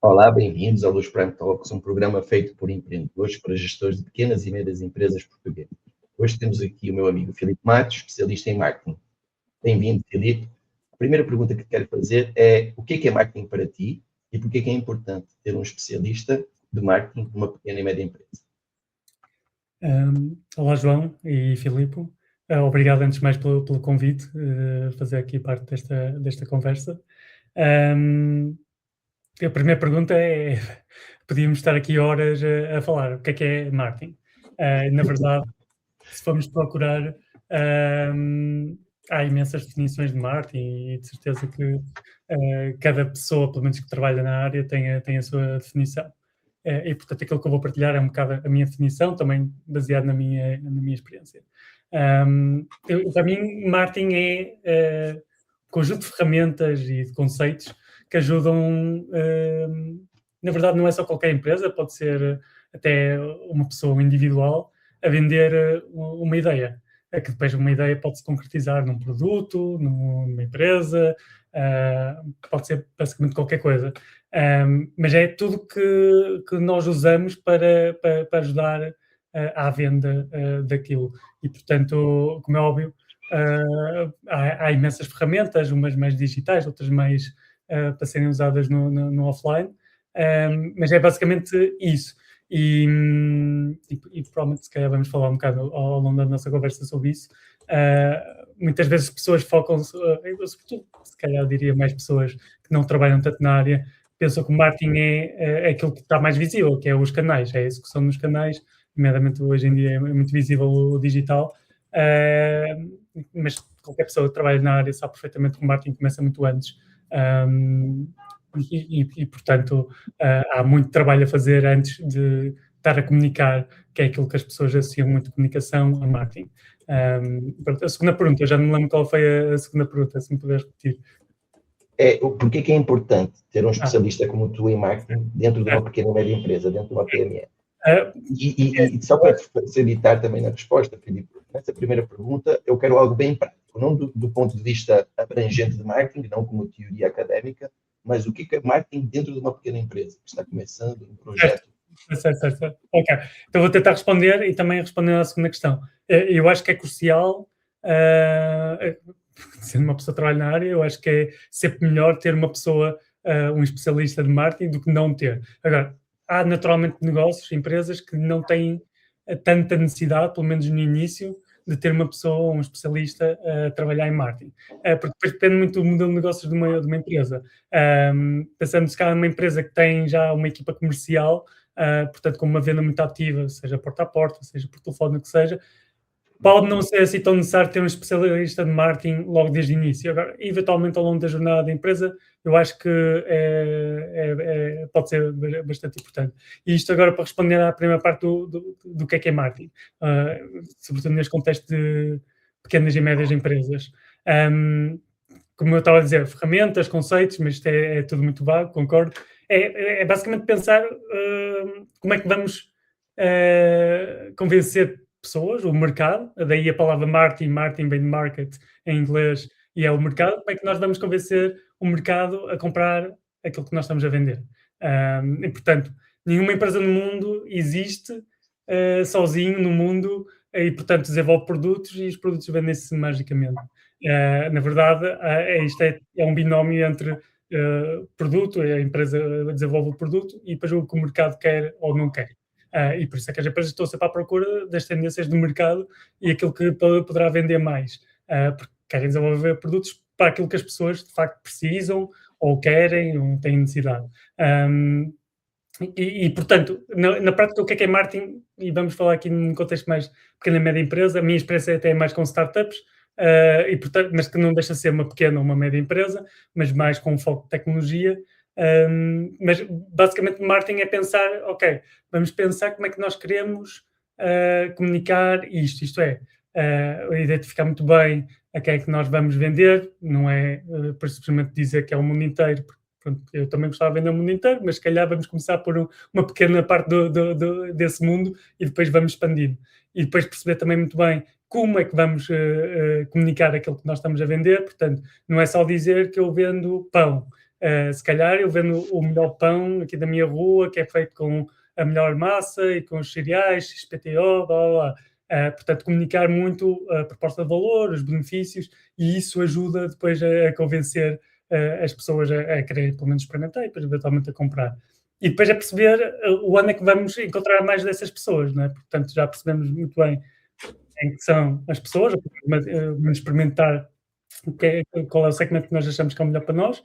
Olá, bem-vindos ao Luz Prime Talks, um programa feito por empreendedores para gestores de pequenas e médias empresas portuguesas. Hoje temos aqui o meu amigo Filipe Matos, especialista em marketing. Bem-vindo, Filipe. A primeira pergunta que te quero fazer é: o que é marketing para ti e por que é importante ter um especialista de marketing numa pequena e média empresa? Olá, João e Filipe. Obrigado antes de mais pelo convite, fazer aqui parte desta conversa. A primeira pergunta é, podíamos estar aqui horas a falar, o que é marketing? Na verdade, se formos procurar, há imensas definições de marketing e de certeza que cada pessoa, pelo menos que trabalha na área, tem a sua definição. E, portanto, aquilo que eu vou partilhar é um bocado a minha definição, também baseado na minha experiência. Para mim, marketing é um conjunto de ferramentas e de conceitos que ajudam, na verdade, não é só qualquer empresa, pode ser até uma pessoa individual, a vender uma ideia. É que depois uma ideia pode se concretizar num produto, numa empresa, pode ser basicamente qualquer coisa. Mas é tudo que nós usamos para ajudar à venda daquilo. E, portanto, como é óbvio, há imensas ferramentas, umas mais digitais, outras mais para serem usadas no offline, mas é basicamente isso. E provavelmente, se calhar, vamos falar um bocado ao longo da nossa conversa sobre isso. Muitas vezes as pessoas focam-se, sobretudo, se calhar diria mais pessoas que não trabalham tanto na área, pensam que o marketing é aquilo que está mais visível, que é os canais, é a execução nos canais, nomeadamente hoje em dia é muito visível o digital, mas qualquer pessoa que trabalha na área sabe perfeitamente que o marketing começa muito antes. Portanto, há muito trabalho a fazer antes de estar a comunicar, que é aquilo que as pessoas associam muito comunicação a marketing. A segunda pergunta, eu já não me lembro qual foi a segunda pergunta, se me puderes repetir. Porquê é importante ter um especialista como tu em marketing dentro de uma pequena e média empresa, dentro de uma PME? E só para facilitar também na resposta, Filipe, nessa primeira pergunta, eu quero algo bem prático, não do ponto de vista abrangente de marketing, não como teoria académica, mas o que é marketing dentro de uma pequena empresa que está começando um projeto. Certo. Ok. Então vou tentar responder e também responder à segunda questão. Eu acho que é crucial, sendo uma pessoa que trabalha na área, eu acho que é sempre melhor ter uma pessoa, um especialista de marketing, do que não ter. Agora, há naturalmente negócios, empresas que não têm tanta necessidade, pelo menos no início, de ter uma pessoa, um especialista a trabalhar em marketing. Porque depois depende muito do modelo de negócios de uma empresa. Pensando se há uma empresa que tem já uma equipa comercial, portanto, com uma venda muito ativa, seja porta a porta, seja por telefone, o que seja, pode não ser assim tão necessário ter um especialista de marketing logo desde o início. Agora, eventualmente, ao longo da jornada da empresa, eu acho que pode ser bastante importante. E isto agora para responder à primeira parte do que é marketing, sobretudo neste contexto de pequenas e médias empresas. Como eu estava a dizer, ferramentas, conceitos, mas isto é tudo muito vago, concordo. É basicamente pensar como é que vamos convencer pessoas, o mercado, daí a palavra marketing vem de market em inglês e é o mercado, como é que nós vamos convencer o mercado a comprar aquilo que nós estamos a vender. E, portanto, nenhuma empresa no mundo existe sozinho no mundo e, portanto, desenvolve produtos e os produtos vendem-se magicamente. Na verdade, isto é um binómio entre produto, a empresa desenvolve o produto e depois o que o mercado quer ou não quer. E por isso é que as empresas estão sempre à procura das tendências do mercado e aquilo que poderá vender mais, porque querem desenvolver produtos para aquilo que as pessoas de facto precisam ou querem ou têm necessidade. Portanto, na prática, o que é marketing? E vamos falar aqui num contexto mais pequena e média empresa. A minha experiência até é mais com startups, portanto, mas que não deixa de ser uma pequena ou uma média empresa, mas mais com foco de tecnologia. Mas basicamente, marketing é pensar, ok, vamos pensar como é que nós queremos comunicar isto é, identificar muito bem a quem é que nós vamos vender, não é por simplesmente dizer que é o mundo inteiro, porque pronto, eu também gostava de vender o mundo inteiro, mas se calhar vamos começar por uma pequena parte desse mundo e depois vamos expandindo. E depois perceber também muito bem como é que vamos comunicar aquilo que nós estamos a vender. Portanto, não é só dizer que eu vendo pão. Se calhar eu vendo o melhor pão aqui da minha rua, que é feito com a melhor massa e com os cereais, XPTO, blá, blá, blá. Portanto, comunicar muito a proposta de valor, os benefícios, e isso ajuda depois a convencer as pessoas a querer pelo menos experimentar e depois eventualmente a comprar. E depois é perceber onde é que vamos encontrar mais dessas pessoas, não é? Portanto, já percebemos muito bem em que são as pessoas, vamos experimentar qual é o segmento que nós achamos que é o melhor para nós,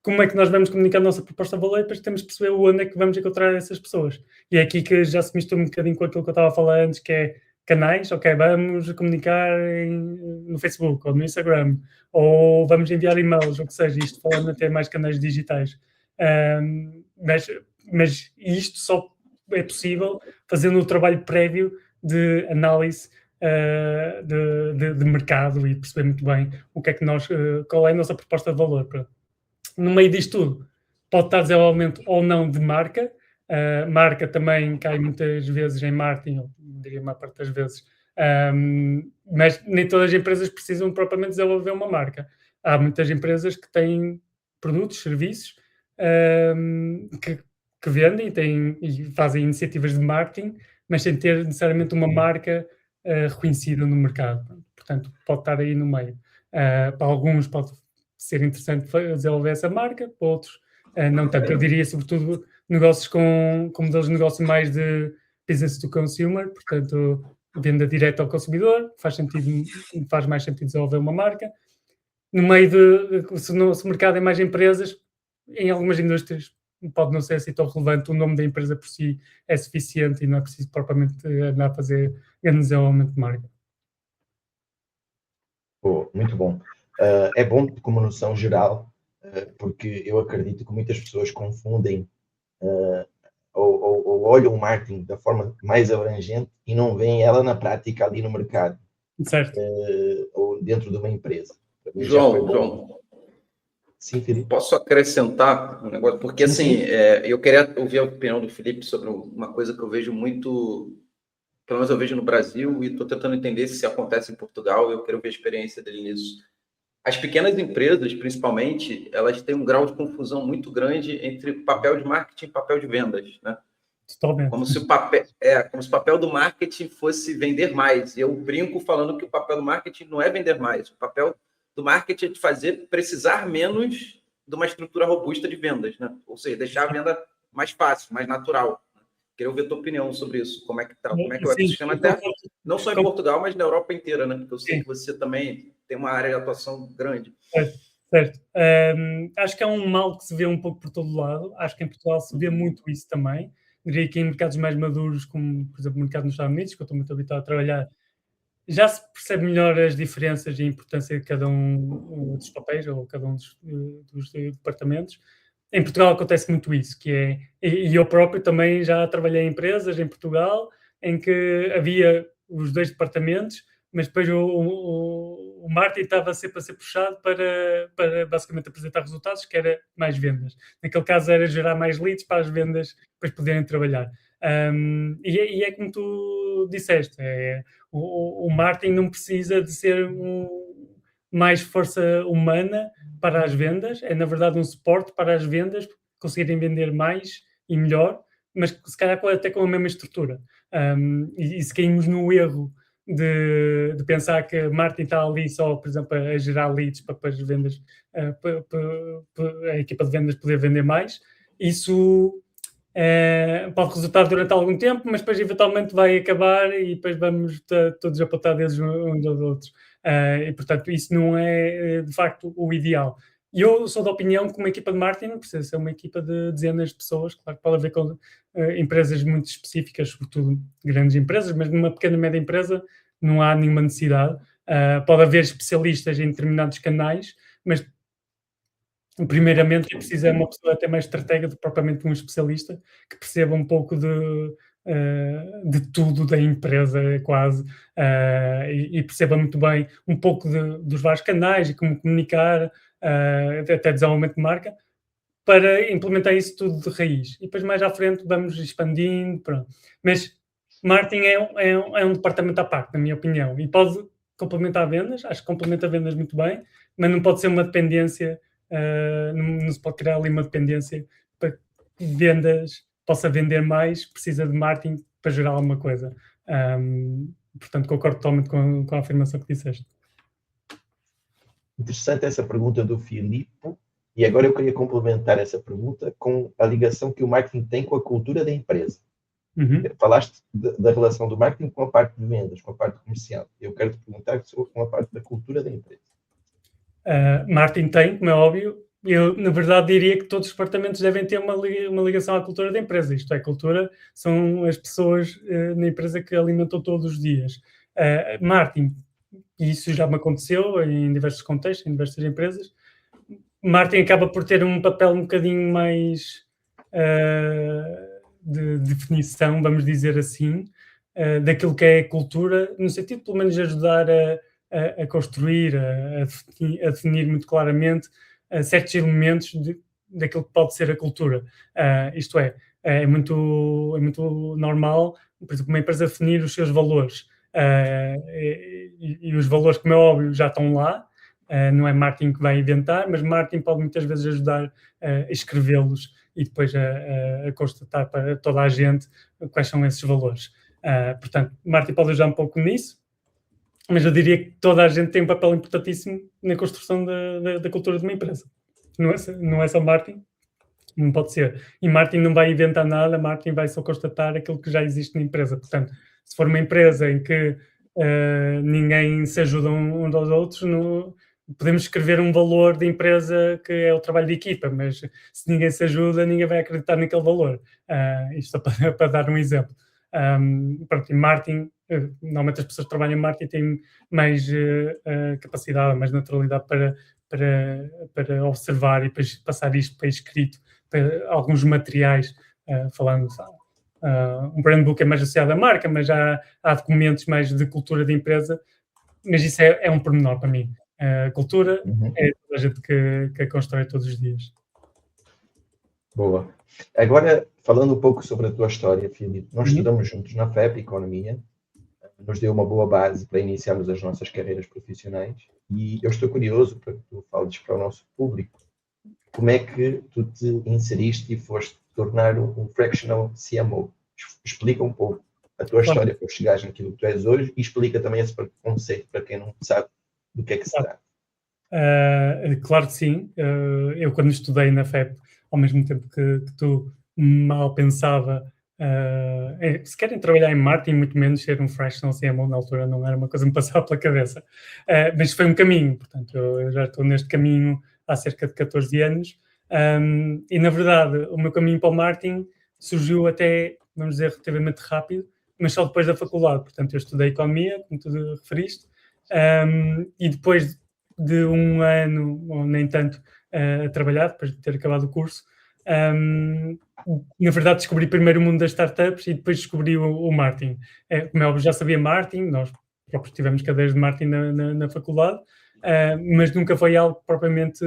como é que nós vamos comunicar a nossa proposta de valor e depois temos de perceber onde é que vamos encontrar essas pessoas. E é aqui que já se mistura um bocadinho com aquilo que eu estava a falar antes, que é canais, ok, vamos comunicar no Facebook ou no Instagram, ou vamos enviar e-mails, ou que seja, isto falando até mais canais digitais. Mas isto só é possível fazendo o trabalho prévio de análise de mercado e perceber muito bem o que é que qual é a nossa proposta de valor. No meio disto tudo, pode estar desenvolvimento ou não de marca. Marca também cai muitas vezes em marketing, eu diria a maior parte das vezes, mas nem todas as empresas precisam propriamente desenvolver uma marca. Há muitas empresas que têm produtos, serviços, que vendem e fazem iniciativas de marketing, mas sem ter necessariamente uma marca reconhecida no mercado. Portanto, pode estar aí no meio. Para alguns pode ser interessante desenvolver essa marca, para outros não tanto. Eu diria, sobretudo, negócios com modelos de negócio mais de business to consumer, portanto, venda direta ao consumidor, faz mais sentido desenvolver uma marca. No meio se o mercado é mais empresas, em algumas indústrias pode não ser assim tão relevante, o nome da empresa por si é suficiente e não é preciso propriamente andar a fazer grande desenvolvimento de marca. Muito bom. É bom como noção geral, porque eu acredito que muitas pessoas confundem ou olham o marketing da forma mais abrangente e não veem ela na prática ali no mercado. Certo. Ou dentro de uma empresa. João, sim, Felipe. Posso acrescentar um negócio? Porque, assim, eu queria ouvir a opinião do Felipe sobre uma coisa que eu vejo muito, pelo menos eu vejo no Brasil, e estou tentando entender se acontece em Portugal, eu quero ver a experiência dele nisso. As pequenas empresas, principalmente, elas têm um grau de confusão muito grande entre papel de marketing e papel de vendas, né? Totalmente. Como se o papel do marketing fosse vender mais. Eu brinco falando que o papel do marketing não é vender mais. O papel do marketing é de fazer precisar menos de uma estrutura robusta de vendas, né? Ou seja, deixar a venda mais fácil, mais natural. Queria ouvir a tua opinião sobre isso. Como é que tá? Como é que o ecossistema até não só em Portugal, mas na Europa inteira, né? Porque eu sei que você também tem uma área de atuação grande. Certo. Acho que é um mal que se vê um pouco por todo lado. Acho que em Portugal se vê muito isso também. Diria que em mercados mais maduros, como, por exemplo, o mercado nos Estados Unidos, que eu estou muito habituado a trabalhar, já se percebe melhor as diferenças e a importância de cada um dos papéis ou cada um dos departamentos. Em Portugal acontece muito isso, que é... E eu próprio também já trabalhei em empresas em Portugal em que havia os dois departamentos, mas depois o marketing estava sempre a ser puxado para basicamente apresentar resultados, que era mais vendas. Naquele caso era gerar mais leads para as vendas depois poderem trabalhar. E é como tu disseste, o marketing não precisa de ser mais força humana para as vendas, é na verdade um suporte para as vendas conseguirem vender mais e melhor, mas se calhar até com a mesma estrutura. E se caímos no erro de pensar que marketing está ali só, por exemplo, a gerar leads para as vendas, para a equipa de vendas poder vender mais, isso pode resultar durante algum tempo, mas depois eventualmente vai acabar e depois vamos todos apontar deles uns aos outros. E portanto isso não é de facto o ideal. E eu sou da opinião que uma equipa de marketing não precisa ser uma equipa de dezenas de pessoas, claro que pode haver com empresas muito específicas, sobretudo grandes empresas, mas numa pequena e média empresa não há nenhuma necessidade. Pode haver especialistas em determinados canais, mas primeiramente é preciso uma pessoa até mais estratega do que propriamente um especialista, que perceba um pouco de tudo da empresa quase, e perceba muito bem um pouco dos vários canais e como comunicar, até desenvolvimento de marca, para implementar isso tudo de raiz. E depois mais à frente vamos expandindo, pronto. Mas marketing é um departamento à parte, na minha opinião, e pode complementar vendas, acho que complementa vendas muito bem, mas não pode ser uma dependência não se pode criar ali uma dependência para que vendas, possa vender mais, precisa de marketing para gerar alguma coisa. Portanto, concordo totalmente com a afirmação que disseste. Interessante essa pergunta do Filipe, e agora eu queria complementar essa pergunta com a ligação que o marketing tem com a cultura da empresa. Falaste da relação do marketing com a parte de vendas, com a parte comercial. Eu quero te perguntar sobre a parte da cultura da empresa. Marketing tem, como é óbvio. Eu, na verdade, diria que todos os departamentos devem ter uma ligação à cultura da empresa. Isto é, cultura são as pessoas na empresa que alimentam todos os dias. Marketing, e isso já me aconteceu em diversos contextos, em diversas empresas. Marketing acaba por ter um papel um bocadinho mais de definição, vamos dizer assim, daquilo que é cultura, no sentido de, pelo menos, ajudar a construir, a definir muito claramente certos elementos daquilo que pode ser a cultura. Isto é muito normal, por exemplo, uma empresa definir os seus valores. E os valores, como é óbvio, já estão lá. Não é marketing que vai inventar, mas marketing pode muitas vezes ajudar a escrevê-los e depois a constatar para toda a gente quais são esses valores. Portanto, marketing pode ajudar um pouco nisso, mas eu diria que toda a gente tem um papel importantíssimo na construção da cultura de uma empresa. Não é só marketing, não pode ser. E marketing não vai inventar nada, marketing vai só constatar aquilo que já existe na empresa. Portanto, se for uma empresa em que ninguém se ajuda uns aos outros, podemos escrever um valor da empresa que é o trabalho de equipa, mas se ninguém se ajuda, ninguém vai acreditar naquele valor. Isto só para dar um exemplo. Pronto, em marketing, normalmente as pessoas que trabalham em marketing têm mais capacidade, mais naturalidade para observar e depois passar isto para escrito, para alguns materiais, falando, um brand book é mais associado à marca, mas há documentos mais de cultura da empresa, mas isso é um pormenor para mim. A cultura é toda a gente que a constrói todos os dias. Boa. Agora, falando um pouco sobre a tua história, Filipe, nós estudamos juntos na FEP Economia, nos deu uma boa base para iniciarmos as nossas carreiras profissionais e eu estou curioso para que tu fales para o nosso público como é que tu te inseriste e foste tornar um fractional CMO. Explica um pouco a tua história para chegares naquilo que tu és hoje e explica também esse conceito para quem não sabe do que é que se trata. Claro que sim. Eu, quando estudei na FEP, ao mesmo tempo que tu, mal pensava se querem trabalhar em marketing, muito menos ser um fractional CMO na altura, não era uma coisa que me passava pela cabeça. Mas foi um caminho, portanto, eu já estou neste caminho há cerca de 14 anos. E, na verdade, o meu caminho para o marketing surgiu até, vamos dizer, relativamente rápido, mas só depois da faculdade. Portanto, eu estudei Economia, como tu referiste, e depois de um ano, ou nem tanto, a trabalhar, depois de ter acabado o curso, na verdade descobri primeiro o mundo das startups e depois descobri o marketing. Como é óbvio, já sabia marketing, nós próprios tivemos cadeiras de marketing na faculdade, mas nunca foi algo que propriamente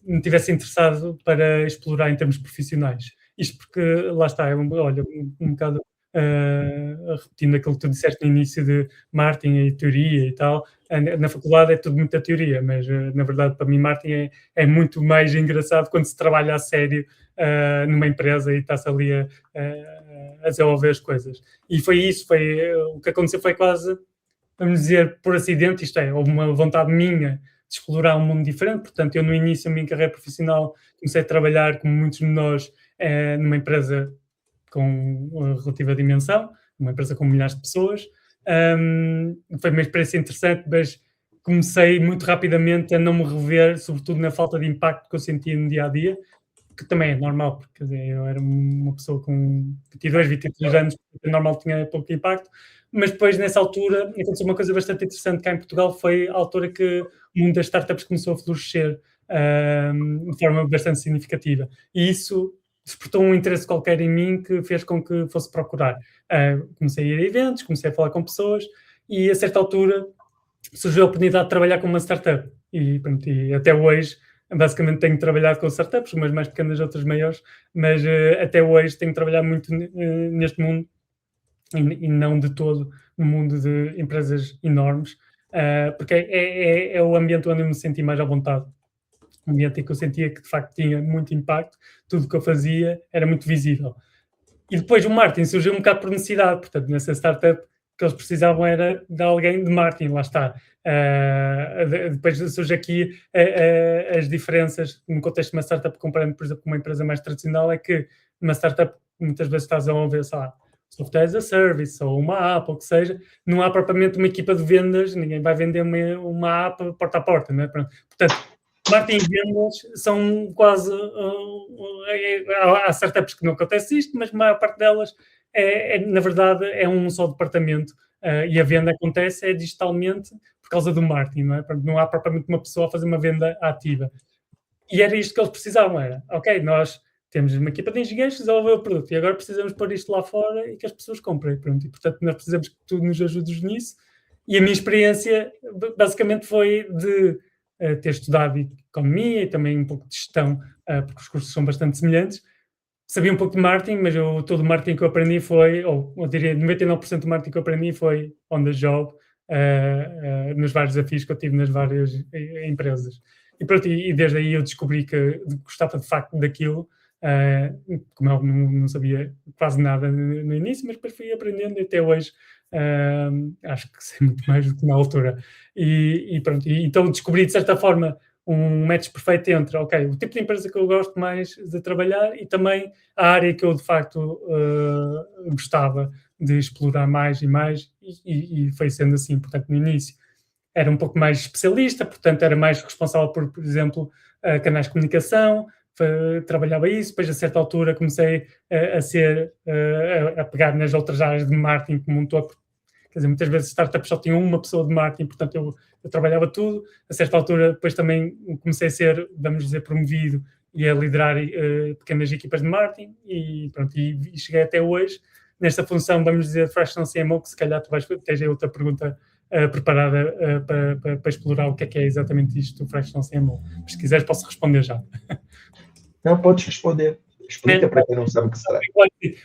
me tivesse interessado para explorar em termos profissionais. Isto porque, lá está, olha, um bocado repetindo aquilo que tu disseste no início de marketing e teoria e tal, na faculdade é tudo muita teoria, mas na verdade para mim marketing é muito mais engraçado quando se trabalha a sério numa empresa e está-se ali a desenvolver as coisas. E foi isso, o que aconteceu foi quase, vamos dizer, por acidente, isto é, houve uma vontade minha de explorar um mundo diferente, portanto eu no início da minha carreira profissional comecei a trabalhar, como muitos de nós, numa empresa com relativa dimensão, uma empresa com milhares de pessoas. Foi uma experiência interessante, mas comecei muito rapidamente a não me rever, sobretudo na falta de impacto que eu sentia no dia-a-dia, que também é normal, porque quer dizer, eu era uma pessoa com 22, 23 anos, é normal, tinha pouco impacto, mas depois, nessa altura, aconteceu uma coisa bastante interessante cá em Portugal, foi a altura que o mundo das startups começou a florescer de forma bastante significativa. E isso despertou um interesse qualquer em mim que fez com que fosse procurar. Comecei a ir a eventos, comecei a falar com pessoas e, a certa altura, surgiu a oportunidade de trabalhar com uma startup. E até hoje, basicamente, tenho trabalhado com startups, umas mais pequenas, outras maiores, mas até hoje tenho trabalhado muito neste mundo e não de todo no mundo de empresas enormes, porque é o ambiente onde eu me senti mais à vontade. um ambiente em que eu sentia que de facto tinha muito impacto, tudo o que eu fazia era muito visível. E depois o marketing surgiu um bocado por necessidade, portanto, nessa startup que eles precisavam era de alguém de marketing, lá está. Depois surge aqui as diferenças no contexto de uma startup, comparando, por exemplo, com uma empresa mais tradicional, é que numa startup muitas vezes estás a ouvir, sei lá, software as a service ou uma app, ou o que seja, não há propriamente uma equipa de vendas, ninguém vai vender uma app porta a porta, não é? Portanto, marketing e vendas são quase... há startups que não acontece isto, mas a maior parte delas, na verdade, é um só departamento e a venda acontece digitalmente por causa do marketing, não é? Não há propriamente uma pessoa a fazer uma venda ativa. E era isto que eles precisavam, era, ok, nós temos uma equipa de engenheiros que desenvolveu o produto e agora precisamos pôr isto lá fora e que as pessoas comprem, pronto. E, portanto, nós precisamos que tu nos ajudes nisso. E a minha experiência, basicamente, foi de ter estudado economia e também um pouco de gestão, porque os cursos são bastante semelhantes. Sabia um pouco de marketing, mas todo o marketing que eu aprendi foi, ou eu diria 99% do marketing que eu aprendi foi on the job, nos vários desafios que eu tive nas várias empresas. E pronto, e desde aí eu descobri que gostava de facto daquilo, como eu não sabia quase nada no início, mas depois fui aprendendo e até hoje acho que sei muito mais do que na altura. E pronto, então descobri de certa forma um match perfeito entre, ok, o tipo de empresa que eu gosto mais de trabalhar e também a área que eu de facto gostava de explorar mais e mais, e foi sendo assim. Portanto, no início era um pouco mais especialista, portanto era mais responsável por exemplo, canais de comunicação, trabalhava isso, depois a certa altura comecei a pegar nas outras áreas de marketing como um todo. Quer dizer, muitas vezes startups só tinham uma pessoa de marketing, portanto eu trabalhava tudo. A certa altura depois também comecei a ser, vamos dizer, promovido e a liderar pequenas equipas de marketing e pronto, e cheguei até hoje nesta função, vamos dizer, fractional CMO, que se calhar tu vais ter outra pergunta preparada para explorar o que é exatamente isto do fractional CMO. Mas se quiseres posso responder já. Não, podes responder. Explica para quem não sabe o que se trata.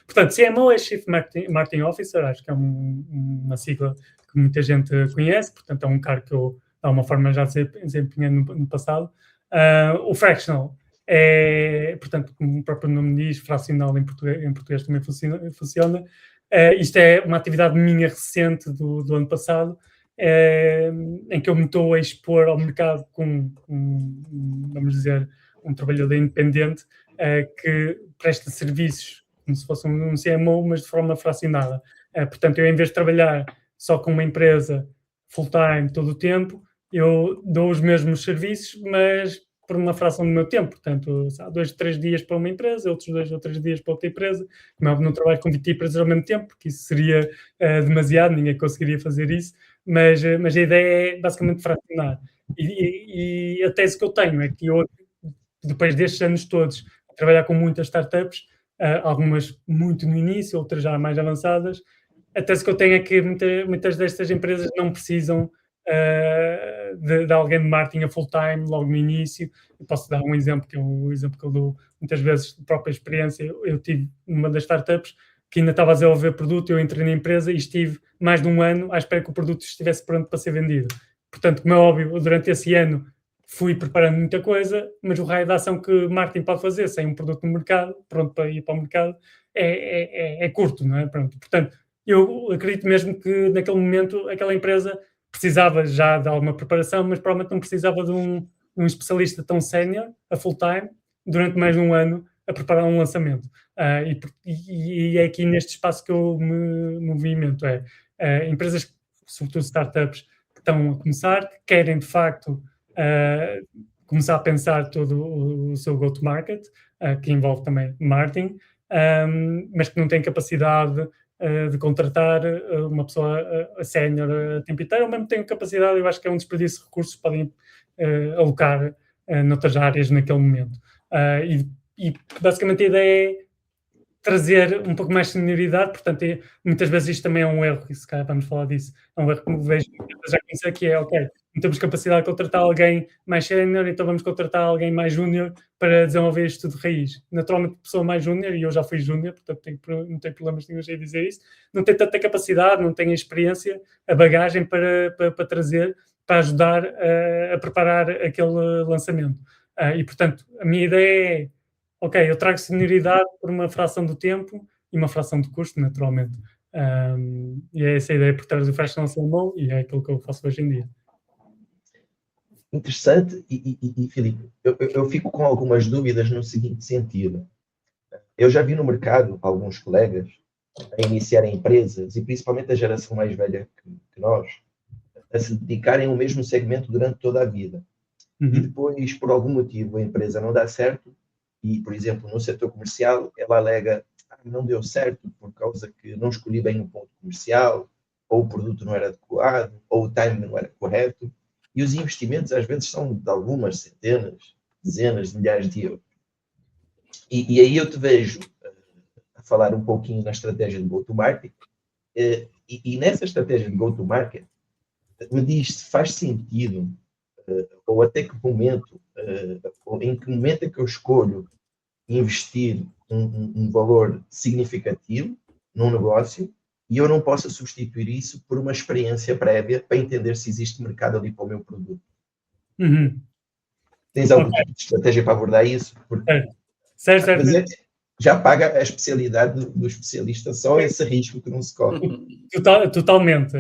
Portanto, CMO é Chief Marketing Officer, acho que é uma sigla que muita gente conhece, portanto é um cargo que eu, de alguma forma, já desempenhei no passado. O fractional é, portanto, como o próprio nome diz, fracional em português também funciona. Isto é uma atividade minha recente do ano passado, em que eu me estou a expor ao mercado com vamos dizer, um trabalhador independente que presta serviços como se fosse um CMO, mas de forma fracionada. Portanto, eu em vez de trabalhar só com uma empresa full-time todo o tempo, eu dou os mesmos serviços, mas por uma fração do meu tempo. Portanto, há 2, 3 dias para uma empresa, outros 2 ou 3 dias para outra empresa. Como é óbvio, não trabalho com 20 empresas ao mesmo tempo, porque isso seria demasiado, ninguém conseguiria fazer isso. Mas a ideia é basicamente fracionar. E a tese que eu tenho é que eu, depois destes anos todos, trabalhar com muitas startups, algumas muito no início, outras já mais avançadas, a tese que eu tenho é que muitas destas empresas não precisam de alguém de marketing a full-time logo no início. Eu posso dar um exemplo, que é um exemplo que eu dou muitas vezes de própria experiência. Eu tive uma das startups que ainda estava a desenvolver produto, eu entrei na empresa e estive mais de um ano à espera que o produto estivesse pronto para ser vendido. Portanto, como é óbvio, durante esse ano fui preparando muita coisa, mas o raio de ação que o marketing pode fazer sem um produto no mercado, pronto para ir para o mercado, é curto, não é? Pronto. Portanto, eu acredito mesmo que naquele momento aquela empresa precisava já de alguma preparação, mas provavelmente não precisava de um especialista tão sénior, a full-time, durante mais de um ano, a preparar um lançamento. E é aqui neste espaço que eu me movimento. Empresas, sobretudo startups, que estão a começar, que querem de facto começar a pensar todo o seu go-to-market, que envolve também marketing, mas que não têm capacidade de contratar uma pessoa sénior a tempo inteiro, ou mesmo têm capacidade, eu acho que é um desperdício de recursos que podem alocar noutras áreas naquele momento. E basicamente a ideia é trazer um pouco mais de senioridade, portanto, muitas vezes isto também é um erro, e se calhar vamos falar disso, é um erro que vejo já acontecer, que é, ok, não temos capacidade de contratar alguém mais sénior, então vamos contratar alguém mais júnior para desenvolver isto de raiz. Naturalmente, pessoa mais júnior, e eu já fui júnior, portanto não tenho problemas nenhum em dizer isso, não tem tanta capacidade, não tem a experiência, a bagagem para trazer, para ajudar a preparar aquele lançamento. E, portanto, a minha ideia é, ok, eu trago senioridade por uma fração do tempo e uma fração de custo, naturalmente. E é essa a ideia por trás do Fractional CMO e é aquilo que eu faço hoje em dia. Interessante. E Filipe, eu fico com algumas dúvidas no seguinte sentido. Eu já vi no mercado alguns colegas a iniciarem empresas, e principalmente a geração mais velha que nós, a se dedicarem ao mesmo segmento durante toda a vida. E depois, por algum motivo, a empresa não dá certo, e, por exemplo, no setor comercial, ela alega não deu certo por causa que não escolhi bem o ponto comercial, ou o produto não era adequado, ou o timing não era correto, e os investimentos às vezes são de algumas centenas, dezenas de milhares de euros. E aí eu te vejo a falar um pouquinho na estratégia de go-to-market, e nessa estratégia de go-to-market, me diz se faz sentido, ou até que momento, ou em que momento é que eu escolho investir um valor significativo num negócio e eu não posso substituir isso por uma experiência prévia para entender se existe mercado ali para o meu produto. Tens algum tipo de estratégia para abordar isso? Porque certo. Já paga a especialidade do especialista, só esse risco que não se corre. Totalmente.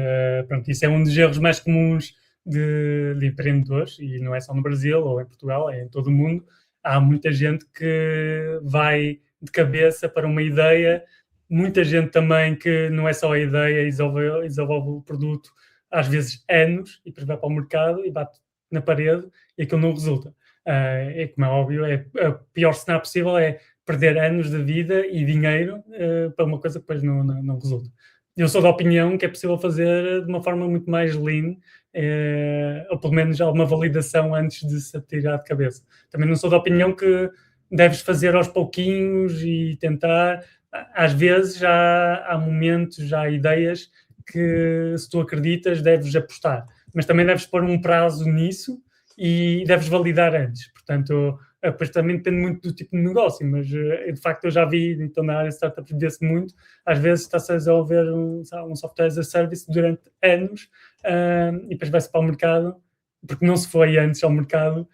Pronto, isso é um dos erros mais comuns de empreendedores, e não é só no Brasil ou em Portugal, é em todo o mundo. Há muita gente que vai de cabeça para uma ideia, muita gente também que não é só a ideia e desenvolve o produto, às vezes anos, e depois vai para o mercado e bate na parede e aquilo não resulta. Como é óbvio, o pior cenário possível é perder anos de vida e dinheiro para uma coisa que depois não resulta. Eu sou da opinião que é possível fazer de uma forma muito mais lean, ou pelo menos alguma validação antes de se tirar de cabeça. Também não sou da opinião que deves fazer aos pouquinhos e tentar. Às vezes já há momentos, já há ideias que, se tu acreditas, deves apostar. Mas também deves pôr um prazo nisso e deves validar antes. Portanto, depois também depende muito do tipo de negócio, mas de facto eu já vi, então na área de startups vê-se muito, às vezes está-se a desenvolver um software as a service durante anos e depois vai-se para o mercado, porque não se foi antes ao mercado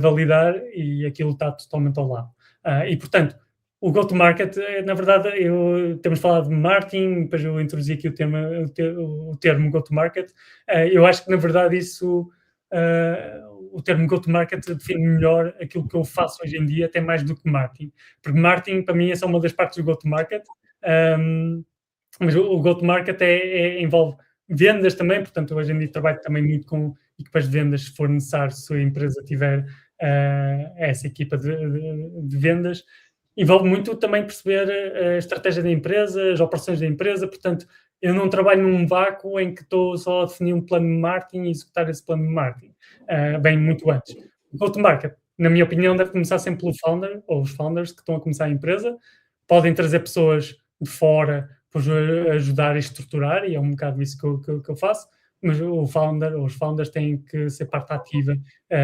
validar e aquilo está totalmente ao lado. E portanto, o go-to-market, na verdade, temos falado de marketing, depois eu introduzi aqui o termo go-to-market. Eu acho que, na verdade, isso, o termo go-to-market define melhor aquilo que eu faço hoje em dia, até mais do que marketing. Porque marketing, para mim, é só uma das partes do go-to-market, mas o go-to-market envolve vendas também, portanto, hoje em dia trabalho também muito com equipas de vendas, se for necessário, se a empresa tiver essa equipa de vendas. Envolve muito também perceber a estratégia da empresa, as operações da empresa, portanto, eu não trabalho num vácuo em que estou só a definir um plano de marketing e executar esse plano de marketing. Bem muito antes. O go-to-market, na minha opinião, deve começar sempre pelo founder, ou os founders que estão a começar a empresa. Podem trazer pessoas de fora para ajudar a estruturar, e é um bocado isso que eu faço, mas o founder ou os founders têm que ser parte ativa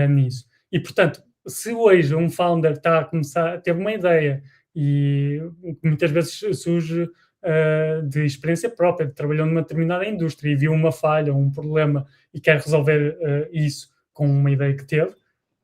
nisso. E, portanto, se hoje um founder está a começar, teve uma ideia e muitas vezes surge de experiência própria, trabalhou numa determinada indústria e viu uma falha ou um problema e quer resolver isso com uma ideia que teve,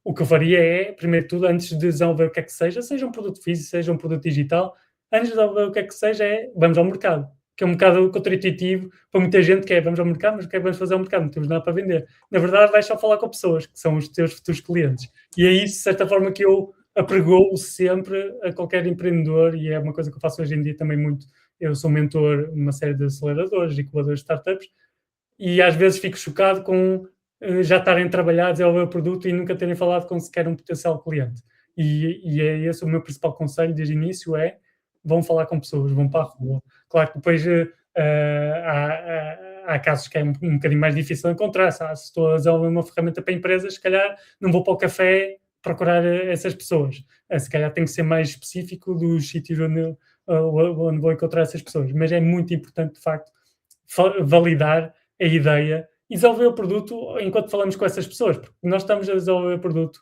o que eu faria é, primeiro de tudo, antes de desenvolver o que é que seja um produto físico, seja um produto digital, antes de desenvolver o que é que seja, vamos ao mercado. Que é um bocado contraintuitivo para muita gente, que é vamos ao mercado, mas o que é que vamos fazer ao mercado? Não temos nada para vender. Na verdade, vais só falar com pessoas, que são os teus futuros clientes. E é isso, de certa forma, que eu apregoo sempre a qualquer empreendedor, e é uma coisa que eu faço hoje em dia também muito. Eu sou mentor numa série de aceleradores e incubadores de startups, e às vezes fico chocado com já estarem a trabalhar, a desenvolver o produto e nunca terem falado com sequer um potencial cliente. E é esse o meu principal conselho desde o início, vão falar com pessoas, vão para a rua. Claro que depois há casos que é um bocadinho mais difícil de encontrar. Se estou a desenvolver uma ferramenta para empresas, se calhar não vou para o café procurar essas pessoas. Se calhar tem que ser mais específico dos sítios onde vou encontrar essas pessoas. Mas é muito importante, de facto, validar a ideia e desenvolver o produto enquanto falamos com essas pessoas, porque nós estamos a desenvolver o produto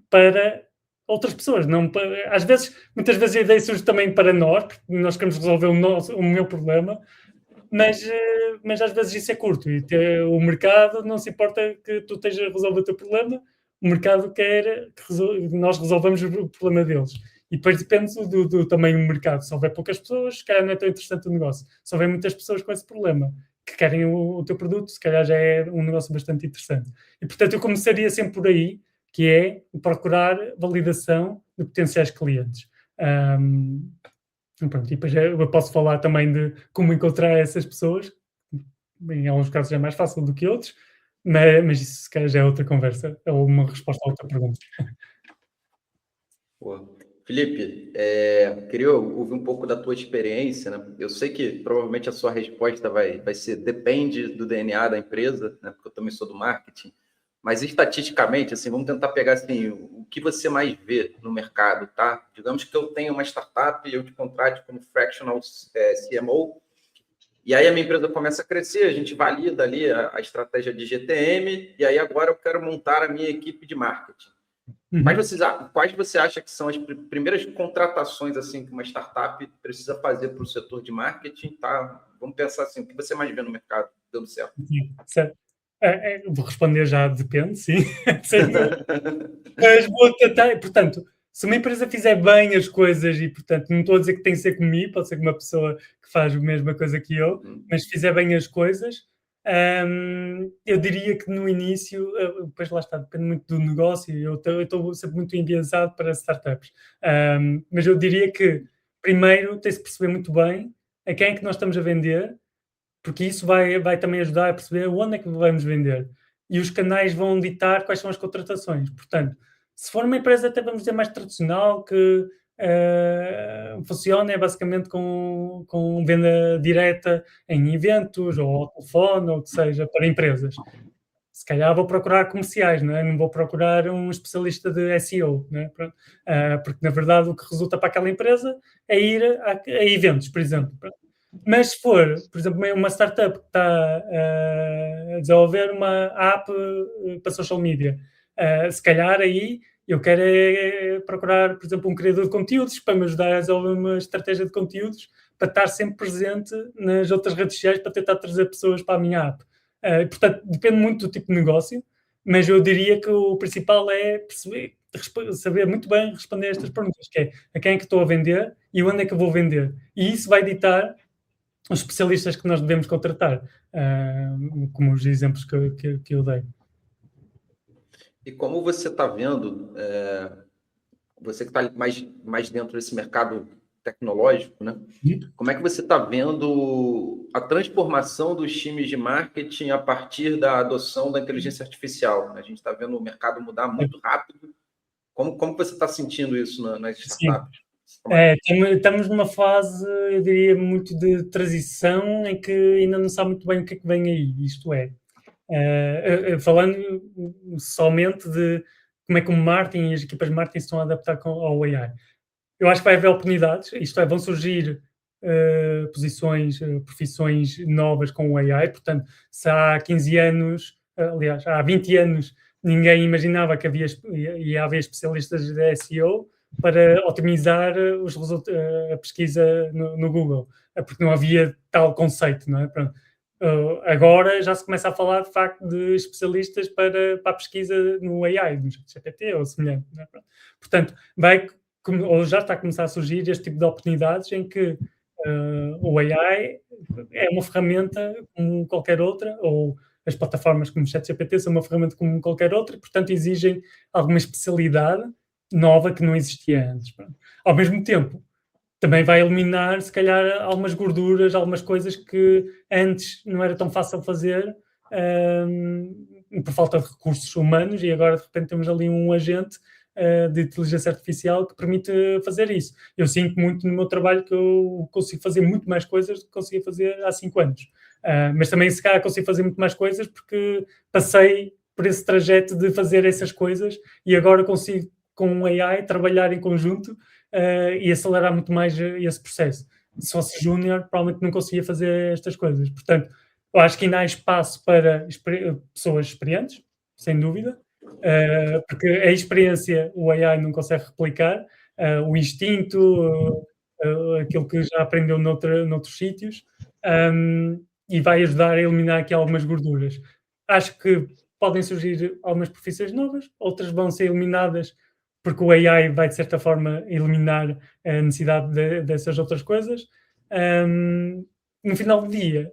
para outras pessoas. Muitas vezes a ideia surge também para nós, porque nós queremos resolver o meu problema, mas às vezes isso é curto e o mercado não se importa que tu estejas a resolver o teu problema, o mercado quer que nós resolvamos o problema deles. E depois depende do tamanho do mercado. Se houver poucas pessoas, se calhar não é tão interessante o negócio. Se houver muitas pessoas com esse problema que querem o teu produto, se calhar já é um negócio bastante interessante. E, portanto, eu começaria sempre por aí, que é procurar validação de potenciais clientes. Pronto, e depois eu posso falar também de como encontrar essas pessoas. Em alguns casos é mais fácil do que outros, mas isso se calhar já é outra conversa, ou uma resposta a outra pergunta. Boa. Felipe, queria ouvir um pouco da tua experiência, né? Eu sei que provavelmente a sua resposta vai ser depende do DNA da empresa, né? Porque eu também sou do marketing, mas estatisticamente, assim, vamos tentar pegar assim, o que você mais vê no mercado, tá? Digamos que eu tenho uma startup e eu te contrate como fractional CMO, e aí a minha empresa começa a crescer, a gente valida ali a estratégia de GTM, e aí agora eu quero montar a minha equipe de marketing. Quais você acha que são as primeiras contratações assim que uma startup precisa fazer para o setor de marketing? Tá? Vamos pensar assim, o que você mais vê no mercado dando certo? Certo. Vou responder já, depende, sim. Mas vou tentar, portanto, se uma empresa fizer bem as coisas e, portanto, não estou a dizer que tem que ser comigo, pode ser com uma pessoa que faz a mesma coisa que eu, mas se fizer bem as coisas, eu diria que no início, depois lá está, depende muito do negócio, eu estou sempre muito enviesado para startups, mas eu diria que primeiro tem-se de perceber muito bem a quem é que nós estamos a vender, porque isso vai também ajudar a perceber onde é que vamos vender. E os canais vão ditar quais são as contratações. Portanto, se for uma empresa, até vamos dizer, mais tradicional, que funciona basicamente com venda direta em eventos, ou ao telefone, ou o que seja, para empresas. Se calhar vou procurar comerciais, não é? Não vou procurar um especialista de SEO, não é? Porque, na verdade, o que resulta para aquela empresa é ir a eventos, por exemplo. Mas se for, por exemplo, uma startup que está a desenvolver uma app para social media, se calhar aí eu quero procurar, por exemplo, um criador de conteúdos para me ajudar a desenvolver uma estratégia de conteúdos para estar sempre presente nas outras redes sociais para tentar trazer pessoas para a minha app. Portanto, depende muito do tipo de negócio, mas eu diria que o principal é saber muito bem responder a estas perguntas, que é a quem é que estou a vender e onde é que eu vou vender. E isso vai ditar os especialistas que nós devemos contratar, como os exemplos que eu dei. E como você está vendo, você que está mais dentro desse mercado tecnológico, né? Como é que você está vendo a transformação dos times de marketing a partir da adoção da inteligência artificial? A gente está vendo o mercado mudar muito rápido. Como você está sentindo isso nas startups? Estamos numa fase, eu diria, muito de transição em que ainda não sabe muito bem o que é que vem aí. Isto é, falando somente de como é que o marketing e as equipas de marketing se estão a adaptar ao AI. Eu acho que vai haver oportunidades, isto é, vão surgir profissões novas com o AI, portanto, se há 15 anos, aliás, há 20 anos, ninguém imaginava que ia haver especialistas de SEO para otimizar a pesquisa no Google, porque não havia tal conceito, não é? Pronto. Agora já se começa a falar, de facto, de especialistas para a pesquisa no AI, no GPT ou semelhante, não é? Portanto, ou já está a começar a surgir este tipo de oportunidades em que o AI é uma ferramenta como qualquer outra, ou as plataformas como o ChatGPT são uma ferramenta como qualquer outra, e, portanto, exigem alguma especialidade nova que não existia antes. Ao mesmo tempo, também vai eliminar, se calhar, algumas gorduras, algumas coisas que antes não era tão fácil fazer por falta de recursos humanos, e agora, de repente, temos ali um agente de inteligência artificial que permite fazer isso. Eu sinto muito no meu trabalho que eu consigo fazer muito mais coisas do que conseguia fazer há 5 anos. Mas também, se calhar, consigo fazer muito mais coisas porque passei por esse trajeto de fazer essas coisas e agora consigo, com o AI, trabalhar em conjunto e acelerar muito mais esse processo. Se fosse júnior, provavelmente não conseguia fazer estas coisas. Portanto, eu acho que ainda há espaço para pessoas experientes, sem dúvida, porque a experiência o AI não consegue replicar, o instinto, aquilo que já aprendeu noutros sítios, e vai ajudar a eliminar aqui algumas gorduras. Acho que podem surgir algumas profissões novas, outras vão ser eliminadas porque o AI vai, de certa forma, eliminar a necessidade dessas outras coisas. No final do dia,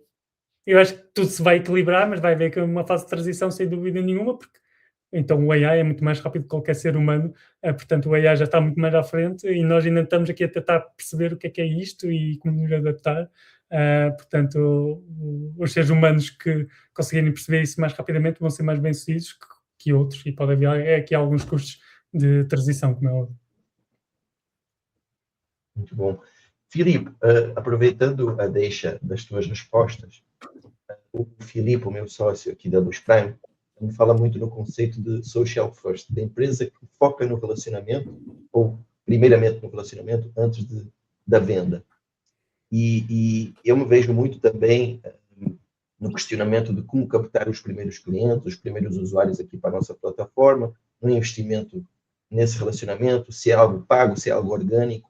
eu acho que tudo se vai equilibrar, mas vai haver uma fase de transição sem dúvida nenhuma, porque então o AI é muito mais rápido que qualquer ser humano, portanto o AI já está muito mais à frente e nós ainda estamos aqui a tentar perceber o que é isto e como nos adaptar. Portanto, os seres humanos que conseguirem perceber isso mais rapidamente vão ser mais bem-sucedidos que outros, e pode haver aqui alguns custos de transição, como é óbvio. Muito bom. Filipe, aproveitando a deixa das tuas respostas, o Filipe, o meu sócio aqui da Luz Prime, me fala muito no conceito de social first, da empresa que foca no relacionamento, ou primeiramente no relacionamento, antes da venda. E eu me vejo muito também no questionamento de como captar os primeiros clientes, os primeiros usuários aqui para a nossa plataforma, no investimento nesse relacionamento, se é algo pago, se é algo orgânico.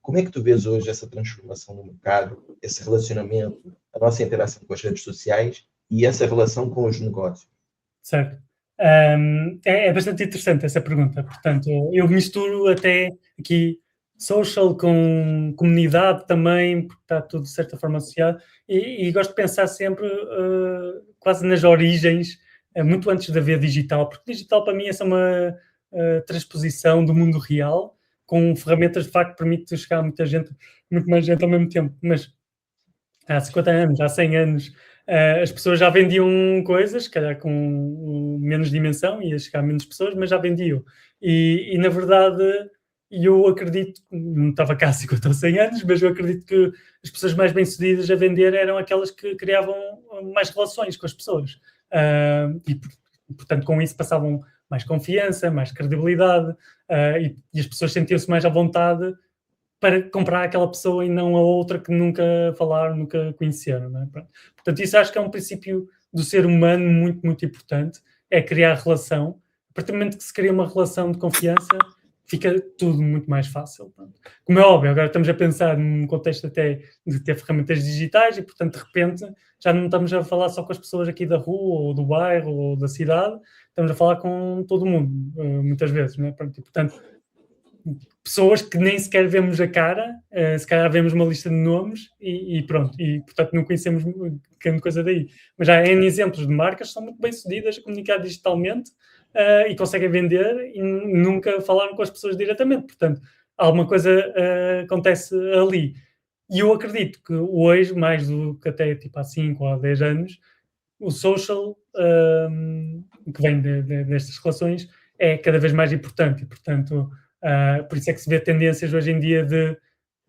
Como é que tu vês hoje essa transformação no mercado, esse relacionamento, a nossa interação com as redes sociais e essa relação com os negócios? Certo. É bastante interessante essa pergunta. Portanto, eu misturo até aqui social com comunidade também, porque está tudo de certa forma associado, e gosto de pensar sempre quase nas origens, muito antes de haver digital, porque digital para mim é só uma transposição do mundo real, com ferramentas de facto que permite chegar a muita gente, muito mais gente ao mesmo tempo. Mas há 50 anos, há 100 anos, as pessoas já vendiam coisas, se calhar com menos dimensão, ia chegar a menos pessoas, mas já vendiam. E na verdade, eu acredito, não estava cá há 50 ou 100 anos, mas eu acredito que as pessoas mais bem-sucedidas a vender eram aquelas que criavam mais relações com as pessoas. Portanto, com isso passavam mais confiança, mais credibilidade, e as pessoas sentiam-se mais à vontade para comprar aquela pessoa e não a outra que nunca falaram, nunca conheceram. Não é? Portanto, isso acho que é um princípio do ser humano muito, muito importante, é criar relação. A partir do momento que se cria uma relação de confiança, fica tudo muito mais fácil. Como é óbvio, agora estamos a pensar num contexto até de ter ferramentas digitais e, portanto, de repente, já não estamos a falar só com as pessoas aqui da rua, ou do bairro, ou da cidade, estamos a falar com todo mundo, muitas vezes. Não é? Portanto, pessoas que nem sequer vemos a cara, se calhar vemos uma lista de nomes e pronto, e portanto não conhecemos grande coisa daí. Mas há N exemplos de marcas que são muito bem-sucedidas a comunicar digitalmente e conseguem vender e nunca falaram com as pessoas diretamente. Portanto, alguma coisa acontece ali. E eu acredito que hoje, mais do que até tipo há 5 ou há 10 anos, o social, que vem destas relações, é cada vez mais importante e, portanto, por isso é que se vê tendências hoje em dia de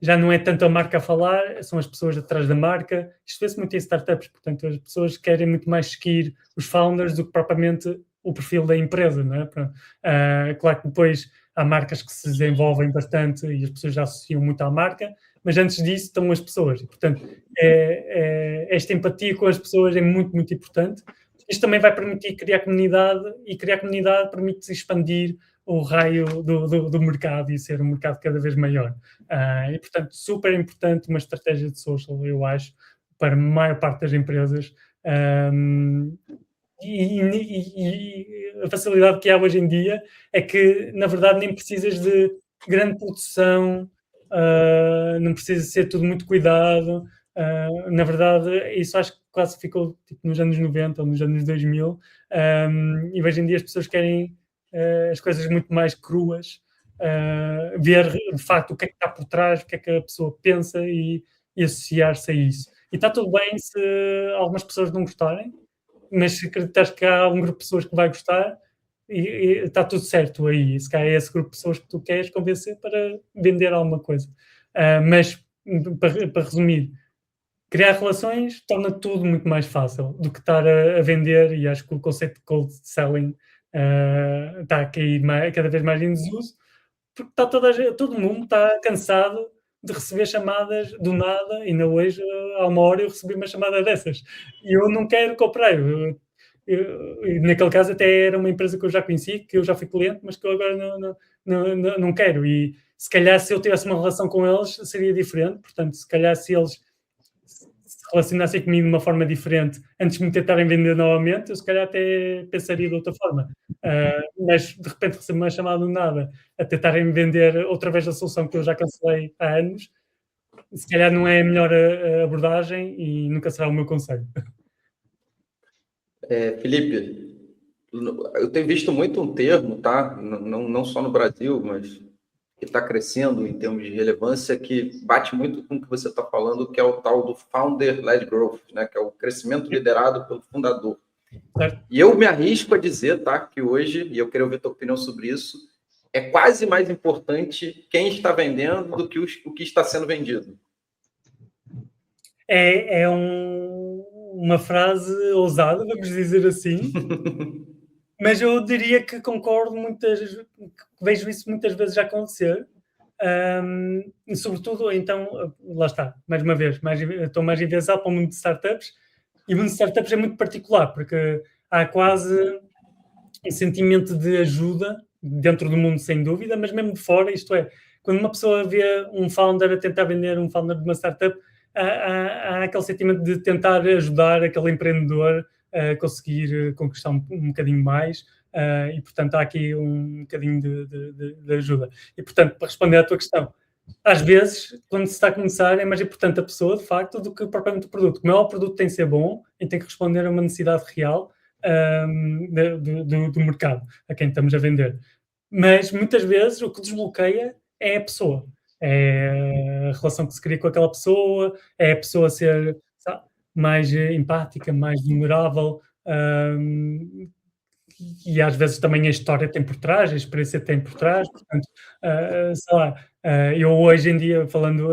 já não é tanto a marca a falar, são as pessoas atrás da marca. Isto vê-se muito em startups, portanto, as pessoas querem muito mais seguir os founders do que propriamente o perfil da empresa, não é? Claro que depois há marcas que se desenvolvem bastante e as pessoas já associam muito à marca, mas antes disso estão as pessoas. E, portanto, esta empatia com as pessoas é muito, muito importante. Isto também vai permitir criar comunidade e criar comunidade permite expandir o raio do mercado e ser um mercado cada vez maior. E, portanto, super importante uma estratégia de social, eu acho, para a maior parte das empresas. E a facilidade que há hoje em dia é que, na verdade, nem precisas de grande produção, não precisa ser tudo muito cuidado. Na verdade, isso acho que quase ficou tipo, nos anos 90 ou nos anos 2000, e hoje em dia as pessoas querem as coisas muito mais cruas, ver de facto o que é que está por trás, o que é que a pessoa pensa e associar-se a isso. E está tudo bem se algumas pessoas não gostarem, mas se acreditas que há um grupo de pessoas que vai gostar, e está tudo certo aí. Se calhar é esse grupo de pessoas que tu queres convencer para vender alguma coisa. Mas, para resumir, criar relações torna tudo muito mais fácil do que estar a vender, e acho que o conceito de cold selling está a cair cada vez mais em desuso, porque está todo mundo está cansado de receber chamadas do nada. Ainda hoje, há uma hora, eu recebi uma chamada dessas e eu não quero comprar. Naquele caso até era uma empresa que eu já conheci, que eu já fui cliente, mas que eu agora não quero. E se calhar se eu tivesse uma relação com eles seria diferente. Portanto, se calhar se eles relacionassem comigo de uma forma diferente antes de me tentarem vender novamente, eu se calhar até pensaria de outra forma. Mas de repente recebo uma chamada do nada a tentarem vender outra vez a solução que eu já cancelei há anos, se calhar não é a melhor abordagem e nunca será o meu conselho. Felipe, eu tenho visto muito um termo, tá? Não só no Brasil, mas que está crescendo em termos de relevância, que bate muito com o que você está falando, que é o tal do Founder-led Growth, né? Que é o crescimento liderado pelo fundador. Certo. E eu me arrisco a dizer, tá, que hoje, e eu queria ouvir a tua opinião sobre isso, é quase mais importante quem está vendendo do que o que está sendo vendido. É uma frase ousada, vamos dizer assim, mas eu diria que concordo vejo isso muitas vezes acontecer, e sobretudo, então, lá está, mais uma vez, estou mais enviesado para o mundo de startups, e o mundo de startups é muito particular, porque há quase um sentimento de ajuda dentro do mundo, sem dúvida, mas mesmo de fora, isto é, quando uma pessoa vê um founder a tentar vender um founder de uma startup, há aquele sentimento de tentar ajudar aquele empreendedor a conseguir conquistar um bocadinho mais, e portanto há aqui um bocadinho de ajuda. E portanto, para responder à tua questão, às vezes, quando se está a começar, é mais importante a pessoa, de facto, do que propriamente o produto. Como é, o produto tem que ser bom e tem que responder a uma necessidade real do mercado, a quem estamos a vender. Mas muitas vezes o que desbloqueia é a pessoa. É a relação que se cria com aquela pessoa, é a pessoa ser, sabe, mais empática, mais vulnerável, e às vezes também a história tem por trás, a experiência tem por trás, portanto, sei lá, eu hoje em dia, falando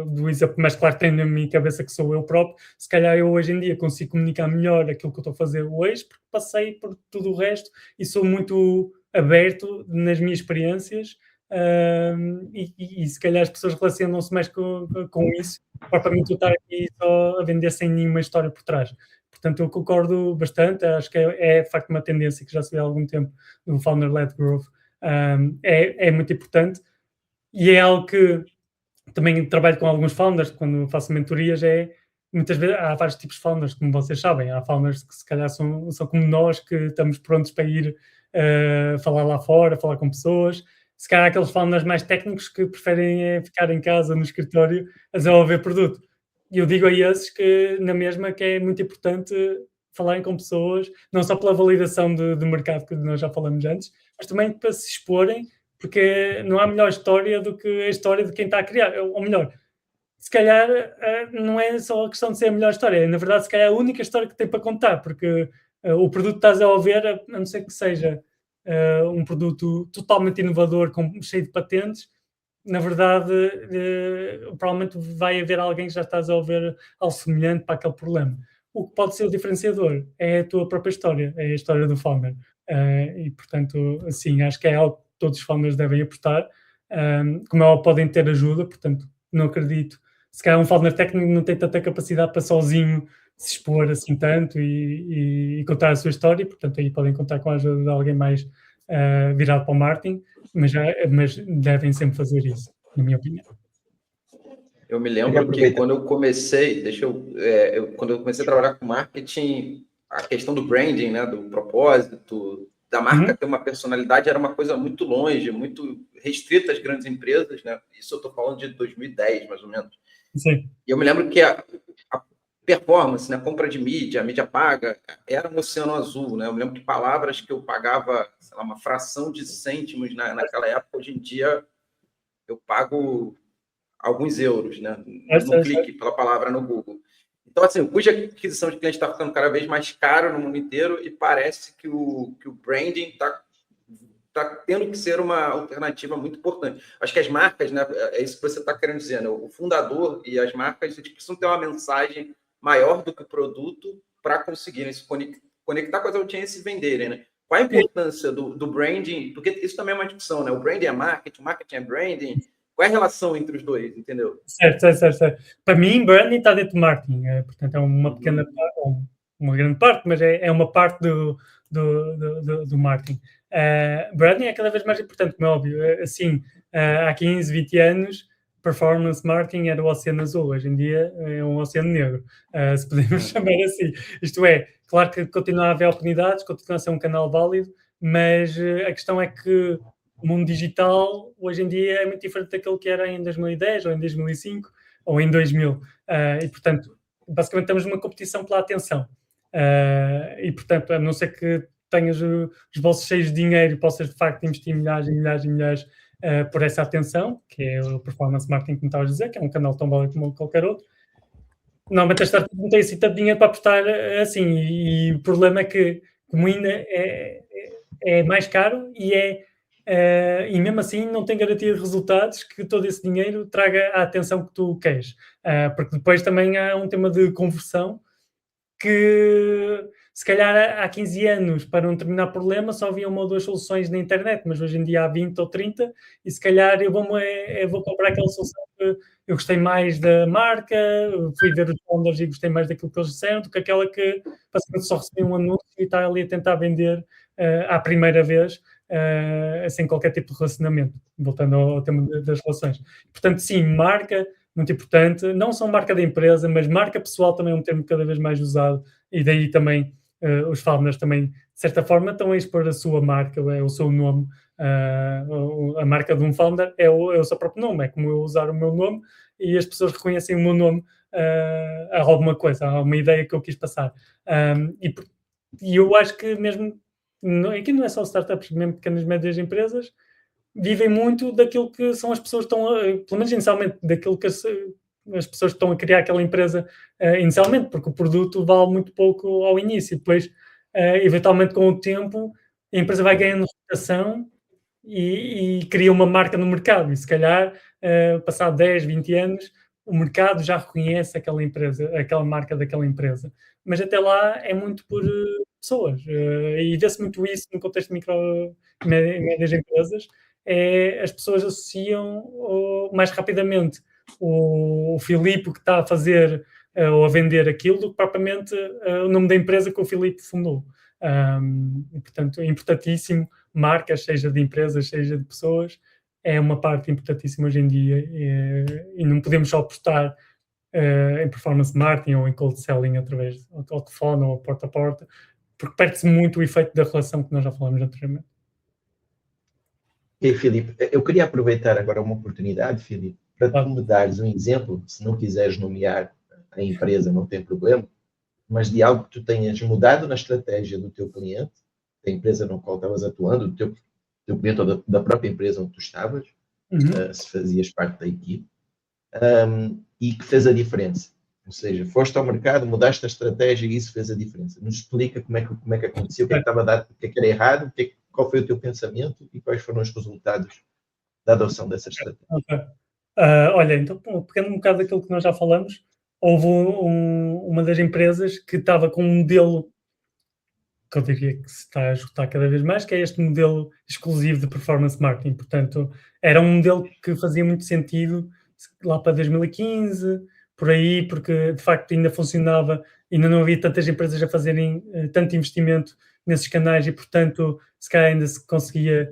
do exemplo mais claro que tenho na minha cabeça, que sou eu próprio, se calhar eu hoje em dia consigo comunicar melhor aquilo que eu estou a fazer hoje, porque passei por tudo o resto e sou muito aberto nas minhas experiências, e se calhar as pessoas relacionam-se mais com isso, propriamente eu estar aqui só a vender sem nenhuma história por trás. Portanto, eu concordo bastante, acho que é de facto uma tendência que já se vê há algum tempo no Founder-led Growth, é muito importante, e é algo que também trabalho com alguns founders, quando faço mentorias, muitas vezes há vários tipos de founders, como vocês sabem, há founders que se calhar são como nós, que estamos prontos para ir falar lá fora, falar com pessoas. Se calhar há aqueles founders mais técnicos que preferem ficar em casa, no escritório, a desenvolver produto. E eu digo a esses que, na mesma, que é muito importante falarem com pessoas, não só pela validação do mercado, que nós já falamos antes, mas também para se exporem, porque não há melhor história do que a história de quem está a criar. Ou melhor, se calhar não é só a questão de ser a melhor história, é, na verdade, se calhar é a única história que tem para contar, porque o produto que estás a ouvir, a não ser que seja um produto totalmente inovador, cheio de patentes, na verdade, provavelmente vai haver alguém que já está a desenvolver algo semelhante para aquele problema. O que pode ser o diferenciador é a tua própria história, é a história do founder. E, portanto, assim, acho que é algo que todos os founders devem apostar. Como é óbvio, podem ter ajuda, portanto, não acredito. Se calhar um founder técnico não tem tanta capacidade para sozinho se expor assim tanto e contar a sua história, portanto, aí podem contar com a ajuda de alguém mais virado para o marketing, mas devem sempre fazer isso, na minha opinião. Eu me lembro que quando eu comecei, quando eu comecei a trabalhar com marketing, a questão do branding, né, do propósito, da marca ter uma personalidade era uma coisa muito longe, muito restrita às grandes empresas, né? Isso eu estou falando de 2010, mais ou menos. Sim. E eu me lembro que a performance, né, compra de mídia, a mídia paga, era um oceano azul, né? Eu me lembro que palavras que eu pagava, sei lá, uma fração de cêntimos naquela época, hoje em dia eu pago alguns euros, né? No clique pela palavra no Google. Então, assim, o custo de aquisição de cliente está ficando cada vez mais caro no mundo inteiro e parece que o branding está tendo que ser uma alternativa muito importante. Acho que as marcas, né, é isso que você está querendo dizer, né? O fundador e as marcas precisam ter uma mensagem maior do que o produto para conseguirem se conectar com as audiências e venderem, né? Qual a importância do branding? Porque isso também é uma discussão, né? O branding é marketing, o marketing é branding. Qual é a relação entre os dois, entendeu? Certo. Para mim, branding está dentro do marketing, portanto é uma pequena parte, uma grande parte, mas é uma parte do marketing. Branding é cada vez mais importante, como é óbvio. Assim, há 15, 20 anos, performance marketing era o oceano azul, hoje em dia é um oceano negro, se podemos chamar assim. Isto é, claro que continua a haver oportunidades, continua a ser um canal válido, mas a questão é que o mundo digital hoje em dia é muito diferente daquilo que era em 2010 ou em 2005 ou em 2000, e portanto basicamente estamos numa competição pela atenção, e portanto a não ser que tenhas os bolsos cheios de dinheiro e possas de facto investir milhares e milhares e milhares por essa atenção, que é o performance marketing, como estavas a dizer, que é um canal tão válido como qualquer outro. Normalmente as startups não têm assim tanto dinheiro para apostar assim, e o problema é que, como ainda é mais caro e mesmo assim não tem garantia de resultados que todo esse dinheiro traga a atenção que tu queres, porque depois também há um tema de conversão que se calhar há 15 anos para um determinado problema só havia uma ou duas soluções na internet, mas hoje em dia há 20 ou 30 e se calhar eu vou comprar aquela solução que eu gostei mais da marca, fui ver os founders e gostei mais daquilo que eles disseram do que aquela que basicamente só recebi um anúncio e está ali a tentar vender à primeira vez, sem qualquer tipo de relacionamento, voltando ao tema das relações. Portanto, sim, marca, muito importante, não só marca da empresa, mas marca pessoal também é um termo cada vez mais usado, e daí também os founders também, de certa forma, estão a expor a sua marca, é o seu nome, a marca de um founder é o seu próprio nome, é como eu usar o meu nome e as pessoas reconhecem o meu nome a alguma coisa, a uma ideia que eu quis passar. E eu acho que mesmo, aqui não é só startups, mesmo pequenas e médias empresas, vivem muito daquilo que são as pessoas que estão, pelo menos inicialmente, daquilo que as pessoas que estão a criar aquela empresa inicialmente, porque o produto vale muito pouco ao início, depois, eventualmente, com o tempo, a empresa vai ganhando reputação e cria uma marca no mercado, e se calhar, passado 10, 20 anos, o mercado já reconhece aquela empresa, aquela marca daquela empresa. Mas até lá é muito por pessoas, e vê-se muito isso no contexto de micro e médias empresas, as pessoas associam mais rapidamente o Filipe que está a fazer ou a vender aquilo do que propriamente o nome da empresa que o Filipe fundou. E, portanto, é importantíssimo, marcas, seja de empresas, seja de pessoas, é uma parte importantíssima hoje em dia, e não podemos só apostar em performance marketing ou em cold selling através do telefone ou porta a porta, porque perde-se muito o efeito da relação que nós já falamos anteriormente. E Filipe, eu queria aproveitar agora uma oportunidade, Filipe, para tu me dares um exemplo, se não quiseres nomear a empresa, não tem problema, mas de algo que tu tenhas mudado na estratégia do teu cliente, da empresa no qual estavas atuando, do teu cliente ou da própria empresa onde tu estavas, se fazias parte da equipe, e que fez a diferença. Ou seja, foste ao mercado, mudaste a estratégia e isso fez a diferença. Nos explica como é que aconteceu, o que é que estava a dar, o que é que era errado, qual foi o teu pensamento e quais foram os resultados da adoção dessa estratégia. Okay. Olha, então, pegando um bocado daquilo que nós já falamos, houve uma das empresas que estava com um modelo que eu diria que se está a esgotar cada vez mais, que é este modelo exclusivo de performance marketing. Portanto, era um modelo que fazia muito sentido lá para 2015, por aí, porque de facto ainda funcionava, ainda não havia tantas empresas a fazerem tanto investimento nesses canais e, portanto, se calhar ainda se conseguia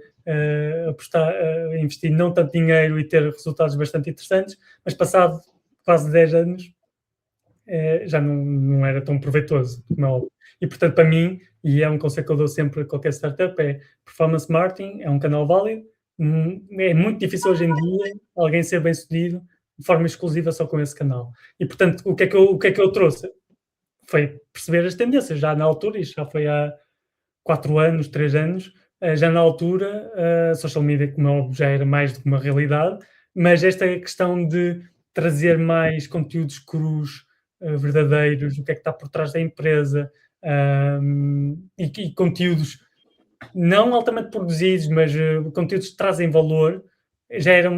apostar, investir não tanto dinheiro e ter resultados bastante interessantes, mas passado quase 10 anos já não era tão proveitoso, como é óbvio. E, portanto, para mim, e é um conselho que eu dou sempre a qualquer startup, é performance marketing, é um canal válido, é muito difícil hoje em dia alguém ser bem-sucedido de forma exclusiva só com esse canal. E, portanto, o que é que eu trouxe? Foi perceber as tendências, já na altura, isto já foi há 4 anos, 3 anos, já na altura, a social media, como é óbvio, já era mais do que uma realidade, mas esta questão de trazer mais conteúdos crus, verdadeiros, o que é que está por trás da empresa, e conteúdos não altamente produzidos, mas conteúdos que trazem valor, já era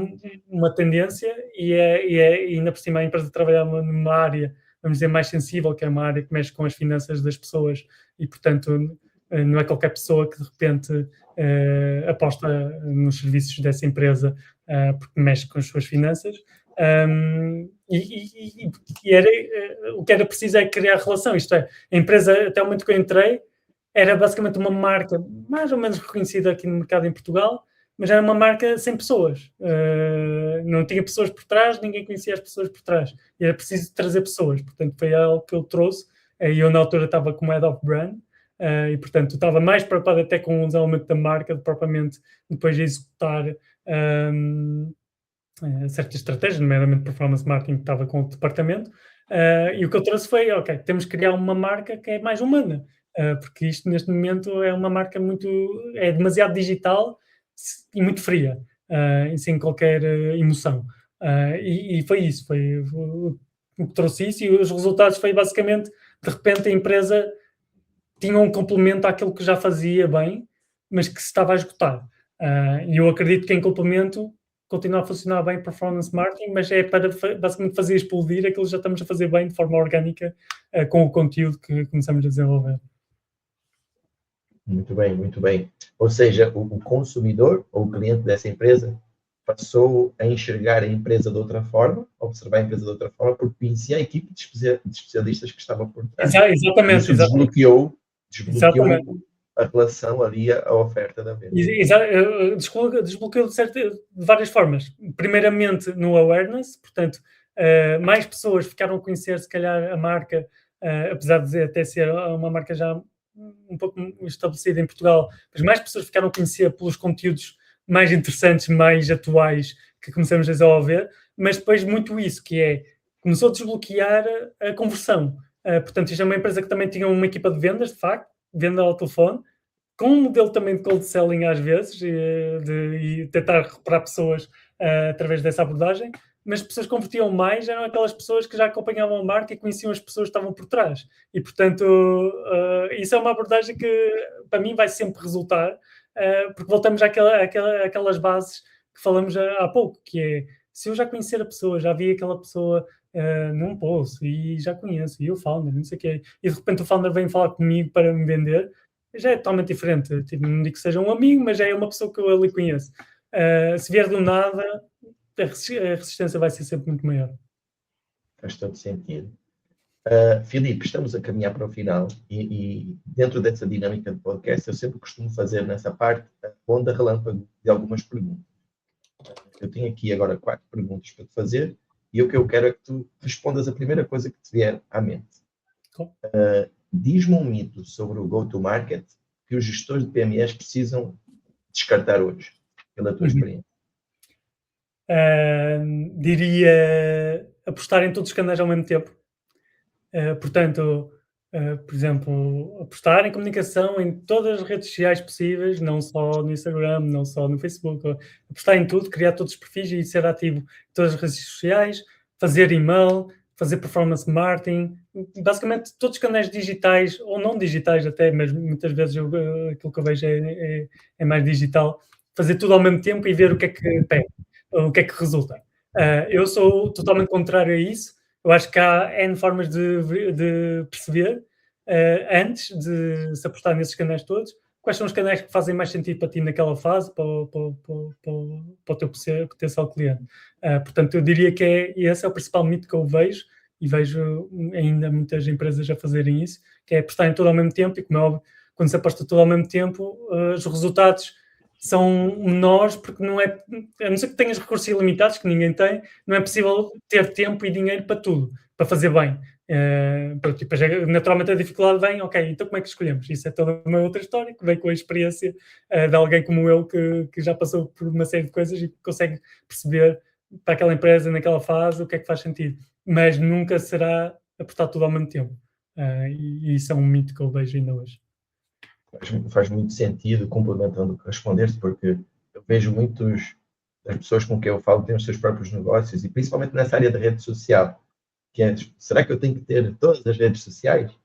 uma tendência e ainda por cima a empresa trabalhava numa área, vamos dizer, mais sensível, que é uma área que mexe com as finanças das pessoas e, portanto, não é qualquer pessoa que de repente aposta nos serviços dessa empresa porque mexe com as suas finanças. O que era preciso é criar relação, isto é, a empresa, até o momento que eu entrei, era basicamente uma marca mais ou menos reconhecida aqui no mercado em Portugal, mas era uma marca sem pessoas. Não tinha pessoas por trás, ninguém conhecia as pessoas por trás. E era preciso trazer pessoas. Portanto, foi algo que eu trouxe. E eu, na altura, estava como Head of Brand. E, portanto, estava mais preocupado até com o desenvolvimento da marca, de propriamente depois de executar certas estratégias, nomeadamente performance marketing, que estava com o departamento. E o que eu trouxe foi, ok, temos que criar uma marca que é mais humana. Porque isto, neste momento, é uma marca é demasiado digital e muito fria, e sem qualquer emoção. E foi isso, foi o que trouxe isso, e os resultados foi basicamente, de repente, a empresa tinha um complemento àquilo que já fazia bem, mas que se estava a esgotar. E eu acredito que em complemento continua a funcionar bem performance marketing, mas é para basicamente fazer explodir aquilo que já estamos a fazer bem de forma orgânica com o conteúdo que começamos a desenvolver. Muito bem, muito bem. Ou seja, o consumidor ou o cliente dessa empresa passou a enxergar a empresa de outra forma, observar a empresa de outra forma, porque conhecia a equipe de especialistas que estava por trás. Exatamente. Isso desbloqueou exatamente. A relação ali, a oferta da venda. Desbloqueou de várias formas. Primeiramente, no awareness, portanto, mais pessoas ficaram a conhecer, se calhar, a marca, apesar de até ser uma marca já um pouco estabelecida em Portugal, mas mais pessoas ficaram a conhecer pelos conteúdos mais interessantes, mais atuais, que começamos a desenvolver, mas depois muito isso, que começou a desbloquear a conversão. Portanto, isto é uma empresa que também tinha uma equipa de vendas, de facto, venda ao telefone, com um modelo também de cold selling às vezes, e tentar recuperar pessoas através dessa abordagem, mas as pessoas que convertiam mais eram aquelas pessoas que já acompanhavam a marca e conheciam as pessoas que estavam por trás. E, portanto, isso é uma abordagem que, para mim, vai sempre resultar, porque voltamos àquelas bases que falamos há pouco, que é, se eu já conhecer a pessoa, já vi aquela pessoa num post e já conheço, e o founder, não sei o quê, e de repente o founder vem falar comigo para me vender, já é totalmente diferente. Tipo, não digo que seja um amigo, mas já é uma pessoa que eu ali conheço. Se vier do nada, a resistência vai ser sempre muito maior. Faz todo sentido. Filipe, estamos a caminhar para o final e dentro dessa dinâmica de podcast eu sempre costumo fazer nessa parte a ronda relâmpago de algumas perguntas. Eu tenho aqui agora 4 perguntas para te fazer e o que eu quero é que tu respondas a primeira coisa que te vier à mente. Diz-me um mito sobre o go-to-market que os gestores de PMEs precisam descartar hoje, pela tua experiência. Diria apostar em todos os canais ao mesmo tempo. Portanto, por exemplo, apostar em comunicação em todas as redes sociais possíveis, não só no Instagram, não só no Facebook. Apostar em tudo, criar todos os perfis e ser ativo em todas as redes sociais, fazer e-mail, fazer performance marketing, basicamente todos os canais digitais, ou não digitais até, mas muitas vezes aquilo que eu vejo é mais digital, fazer tudo ao mesmo tempo e ver o que é que pega, o que é que resulta. Eu sou totalmente contrário a isso. Eu acho que há N formas de perceber, antes de se apostar nesses canais todos, quais são os canais que fazem mais sentido para ti naquela fase, para o teu potencial cliente. Portanto, eu diria que esse é o principal mito que eu vejo, e vejo ainda muitas empresas a fazerem isso, que é apostar em tudo ao mesmo tempo, e como é óbvio, quando se aposta tudo ao mesmo tempo, os resultados são menores, porque não é, a não ser que tenhas recursos ilimitados, que ninguém tem, não é possível ter tempo e dinheiro para tudo, para fazer bem. Naturalmente a dificuldade vem, ok, então como é que escolhemos? Isso é toda uma outra história, que vem com a experiência de alguém como eu, que já passou por uma série de coisas e consegue perceber para aquela empresa, naquela fase, o que é que faz sentido. Mas nunca será apostar tudo ao mesmo tempo. E isso é um mito que eu vejo ainda hoje. Faz muito sentido, complementando o que respondeste, porque eu vejo muitas das pessoas com quem eu falo têm os seus próprios negócios, e principalmente nessa área da rede social, que é, será que eu tenho que ter todas as redes sociais?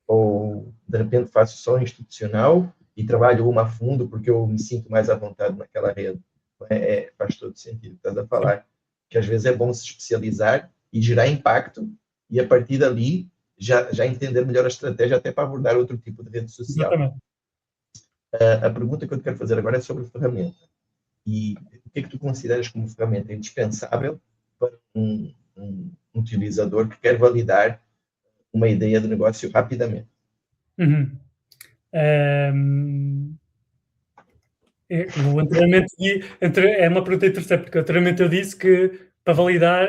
Ou, de repente, faço só institucional e trabalho uma a fundo porque eu me sinto mais à vontade naquela rede? Faz todo sentido. Estás a falar que às vezes é bom se especializar e gerar impacto, e a partir dali já entender melhor a estratégia até para abordar outro tipo de rede social. A pergunta que eu te quero fazer agora é sobre ferramenta. E o que é que tu consideras como ferramenta indispensável para um utilizador que quer validar uma ideia de negócio rapidamente? É uma pergunta interessante, porque anteriormente eu disse que para validar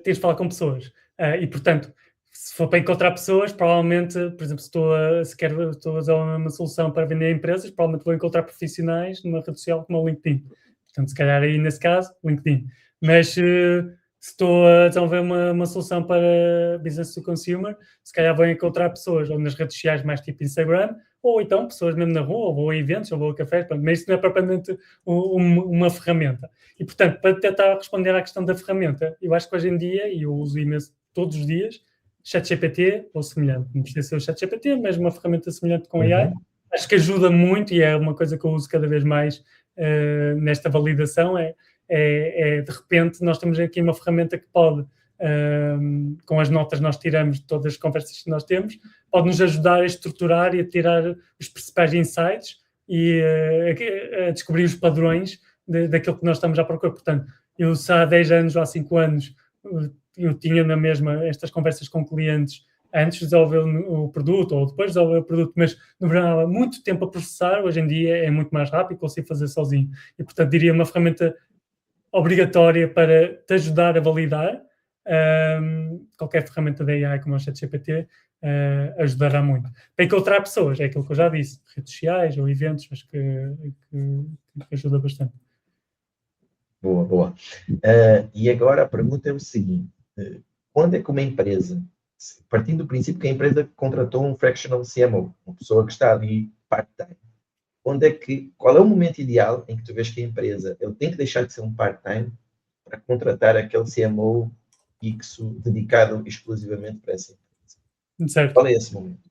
tens de falar com pessoas. E, portanto, se for para encontrar pessoas, provavelmente, por exemplo, se estou a usar uma solução para vender a empresas, provavelmente vou encontrar profissionais numa rede social como o LinkedIn. Portanto, se calhar aí, nesse caso, LinkedIn. Mas se estou a desenvolver uma solução para business to consumer, se calhar vou encontrar pessoas ou nas redes sociais mais tipo Instagram, ou então pessoas mesmo na rua, ou vou a eventos, ou vou a cafés, mas isso não é propriamente uma ferramenta. E, portanto, para tentar responder à questão da ferramenta, eu acho que hoje em dia, e eu uso imenso todos os dias, ChatGPT ou semelhante. Não precisa ser o ChatGPT, mas uma ferramenta semelhante com AI. Acho que ajuda muito e é uma coisa que eu uso cada vez mais nesta validação, de repente nós temos aqui uma ferramenta que pode, com as notas que nós tiramos de todas as conversas que nós temos, pode nos ajudar a estruturar e a tirar os principais insights e a descobrir os padrões daquilo que nós estamos à procura. Portanto, eu se há 10 anos ou há 5 anos eu tinha na mesma estas conversas com clientes antes de desenvolver o produto ou depois de desenvolver o produto, mas demorava muito tempo a processar. Hoje em dia é muito mais rápido, consigo fazer sozinho. E, portanto, diria uma ferramenta obrigatória para te ajudar a validar. Qualquer ferramenta da AI como o ChatGPT ajudará muito. Para encontrar pessoas, é aquilo que eu já disse, redes sociais ou eventos, acho que ajuda bastante. Boa. E agora a pergunta é o seguinte: quando é que uma empresa, partindo do princípio que a empresa contratou um fractional CMO, uma pessoa que está ali part-time, qual é o momento ideal em que tu vês que a empresa ele tem que deixar de ser um part-time para contratar aquele CMO fixo, dedicado exclusivamente para essa empresa? Certo. Qual é esse momento?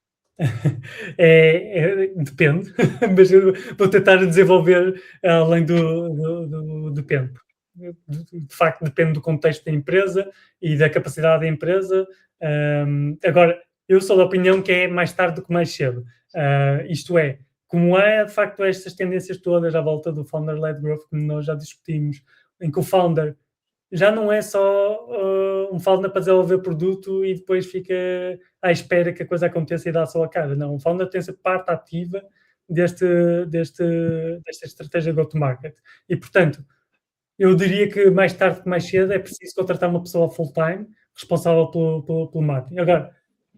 Depende, mas eu vou tentar desenvolver além do depende. De facto, depende do contexto da empresa e da capacidade da empresa. Agora, eu sou da opinião que é mais tarde do que mais cedo. Isto é, como é, de facto, estas tendências todas à volta do Founder-led Growth, como nós já discutimos, em que o founder já não é só um founder para desenvolver produto e depois fica à espera que a coisa aconteça e dá só a cara. Não, o founder tem que ser parte ativa desta estratégia go-to-market. E, portanto, eu diria que mais tarde que mais cedo é preciso contratar uma pessoa full-time responsável pelo marketing. Agora,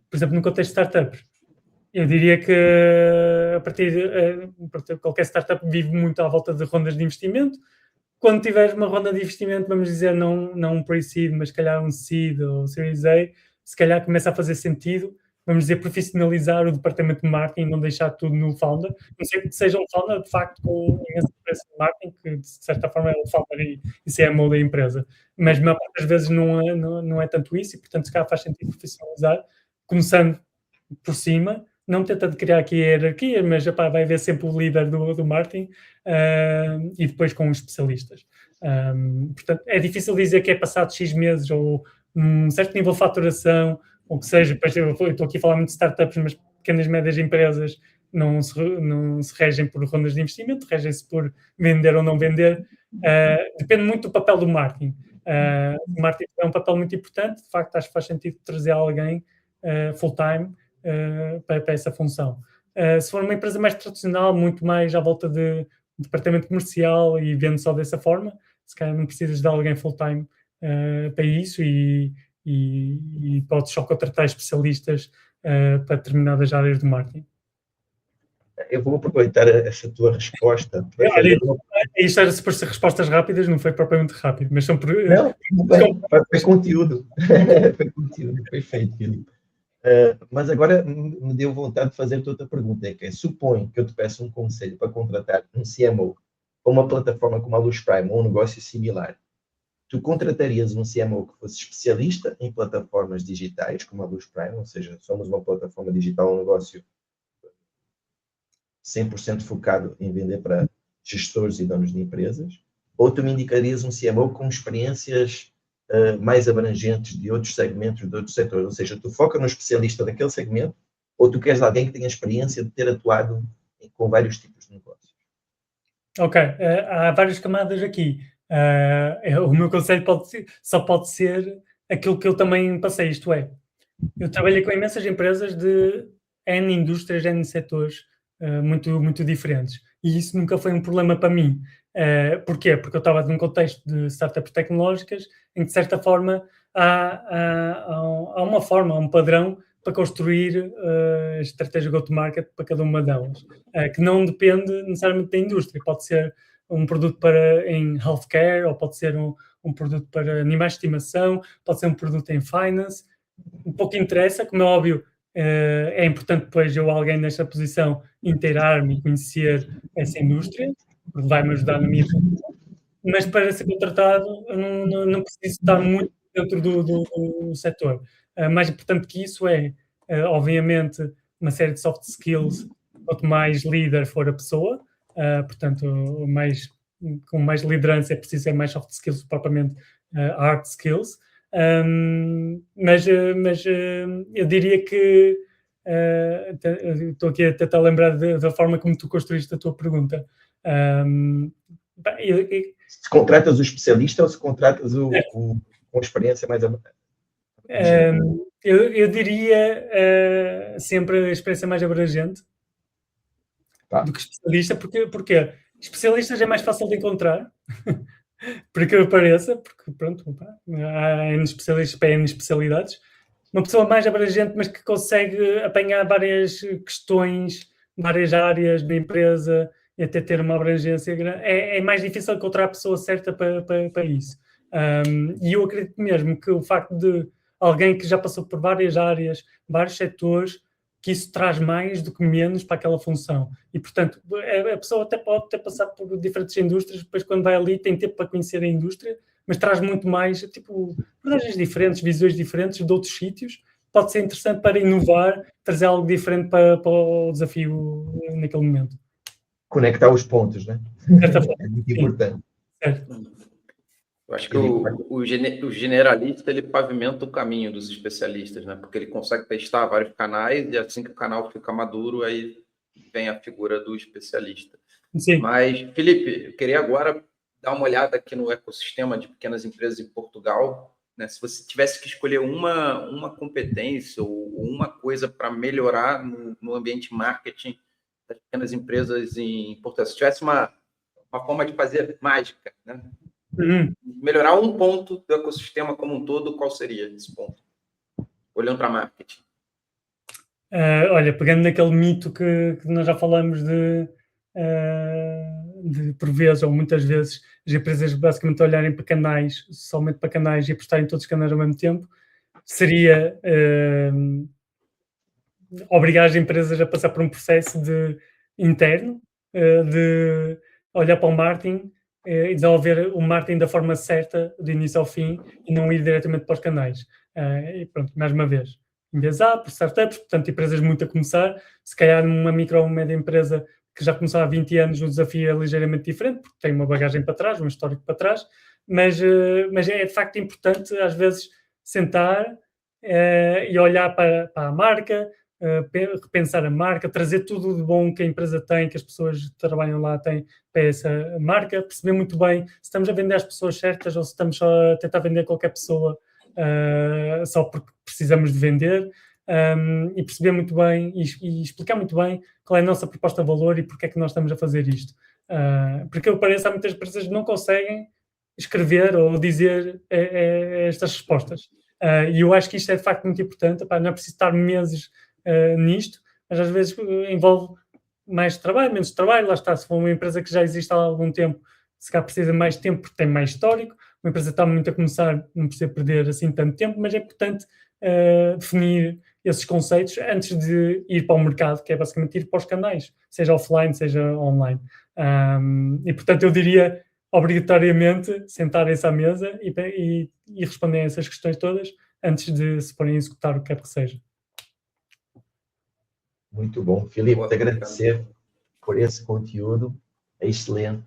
por exemplo, no contexto de startups, eu diria que a partir de qualquer startup vive muito à volta de rondas de investimento. Quando tiveres uma ronda de investimento, vamos dizer, não um pre-seed, mas se calhar um seed ou Series A, se calhar começa a fazer sentido, vamos dizer, profissionalizar o departamento de marketing e não deixar tudo no founder. Não sei que seja um founder, de facto, com imensa experiência de marketing, que de certa forma é o founder e CMO da empresa. Mas a maior parte das vezes não é tanto isso e, portanto, se calhar faz sentido profissionalizar, começando por cima, não tentando criar aqui a hierarquia, mas vai haver sempre o líder do marketing e depois com os especialistas. Portanto, é difícil dizer que é passado X meses ou um certo nível de faturação, ou que seja, depois eu estou aqui a falar muito de startups, mas pequenas e médias empresas não se regem por rondas de investimento, regem-se por vender ou não vender. Depende muito do papel do marketing. O marketing é um papel muito importante, de facto acho que faz sentido trazer alguém full-time para essa função. Se for uma empresa mais tradicional, muito mais à volta de departamento comercial e vendo só dessa forma, se calhar não precisas de alguém full-time para isso e podes só contratar especialistas para determinadas áreas do marketing. Eu vou aproveitar essa tua resposta. Isto era para ser respostas rápidas, não foi propriamente rápido, mas são... Não, foi conteúdo. Foi conteúdo, perfeito, Filipe. Mas agora me deu vontade de fazer outra pergunta, que é: supõe que eu te peço um conselho para contratar um CMO ou uma plataforma como a Luz Prime ou um negócio similar. Tu contratarias um CMO que fosse especialista em plataformas digitais, como a Luz Prime, ou seja, somos uma plataforma digital, um negócio 100% focado em vender para gestores e donos de empresas, ou tu me indicarias um CMO com experiências mais abrangentes de outros segmentos, de outros setores, ou seja, tu foca no especialista daquele segmento, ou tu queres alguém que tenha experiência de ter atuado com vários tipos de negócios? Ok, há várias camadas aqui. O meu conselho só pode ser aquilo que eu também passei, isto é, eu trabalhei com imensas empresas de N indústrias, N setores muito diferentes. E isso nunca foi um problema para mim. Porquê? Porque eu estava num contexto de startups tecnológicas em que, de certa forma, há uma forma, há um padrão para construir a estratégia go-to-market para cada uma delas, que não depende necessariamente da indústria. Pode ser um produto em healthcare, ou pode ser um produto para animais de estimação, pode ser um produto em finance. Um pouco interessa, como é óbvio, é importante depois eu, alguém nesta posição, inteirar-me e conhecer essa indústria, porque vai-me ajudar na minha formação. Mas para ser contratado, eu não preciso estar muito dentro do setor. Mais importante que isso obviamente, uma série de soft skills. Quanto mais líder for a pessoa, portanto, com mais liderança é preciso ter mais soft skills, propriamente hard skills. Mas eu diria que estou aqui a tentar lembrar da forma como tu construíste a tua pergunta. Se contratas o especialista ou se contratas com experiência mais avançada? Eu diria sempre a experiência mais abrangente do que especialista. Porquê? Especialistas é mais fácil de encontrar, por que pareça, porque pronto, há N especialistas para N especialidades. Uma pessoa mais abrangente, mas que consegue apanhar várias questões, várias áreas da empresa e até ter uma abrangência grande. É mais difícil encontrar a pessoa certa para isso. E eu acredito mesmo que o facto de alguém que já passou por várias áreas, vários setores, que isso traz mais do que menos para aquela função. E, portanto, a pessoa até pode ter passado por diferentes indústrias, depois quando vai ali tem tempo para conhecer a indústria, mas traz muito mais, tipo, abordagens diferentes, visões diferentes de outros sítios. Pode ser interessante para inovar, trazer algo diferente para o desafio naquele momento. Conectar os pontos, né? É muito importante. Certo. Eu acho que o generalista, ele pavimenta o caminho dos especialistas, né? Porque ele consegue testar vários canais e assim que o canal fica maduro, aí vem a figura do especialista. Sim. Mas, Felipe, eu queria agora dar uma olhada aqui no ecossistema de pequenas empresas em Portugal, né? Se você tivesse que escolher uma competência ou uma coisa para melhorar no ambiente marketing das pequenas empresas em Portugal, se tivesse uma forma de fazer mágica, né? Melhorar um ponto do ecossistema como um todo, qual seria esse ponto? Olhando para marketing. Olha, pegando naquele mito que nós já falamos de por vezes, ou muitas vezes, as empresas basicamente olharem para canais, somente para canais, e apostarem em todos os canais ao mesmo tempo, seria obrigar as empresas a passar por um processo interno, de olhar para o marketing e desenvolver o marketing da forma certa, do início ao fim, e não ir diretamente para os canais. E pronto, mais uma vez, enviesar por startups, portanto, empresas muito a começar, se calhar numa micro ou média empresa que já começou há 20 anos, o desafio é ligeiramente diferente, porque tem uma bagagem para trás, um histórico para trás, mas é de facto importante, às vezes, sentar e olhar para a marca, repensar a marca, trazer tudo de bom que a empresa tem, que as pessoas que trabalham lá têm para essa marca, perceber muito bem se estamos a vender às pessoas certas ou se estamos só a tentar vender qualquer pessoa só porque precisamos de vender, e perceber muito bem e explicar muito bem qual é a nossa proposta de valor e porque é que nós estamos a fazer isto. Porque eu pareço, há muitas empresas que não conseguem escrever ou dizer estas respostas. E eu acho que isto é de facto muito importante. Não é preciso estar meses nisto, mas às vezes envolve mais trabalho, menos trabalho. Lá está, se for uma empresa que já existe há algum tempo, se calhar precisa de mais tempo porque tem mais histórico. Uma empresa está muito a começar, não precisa perder assim tanto tempo, mas é importante definir esses conceitos antes de ir para o mercado, que é basicamente ir para os canais, seja offline, seja online. E portanto eu diria, obrigatoriamente, sentarem-se à mesa e responderem a essas questões todas antes de se porem a executar o que quer que seja. Muito bom. Filipe, te agradecer por esse conteúdo, é excelente.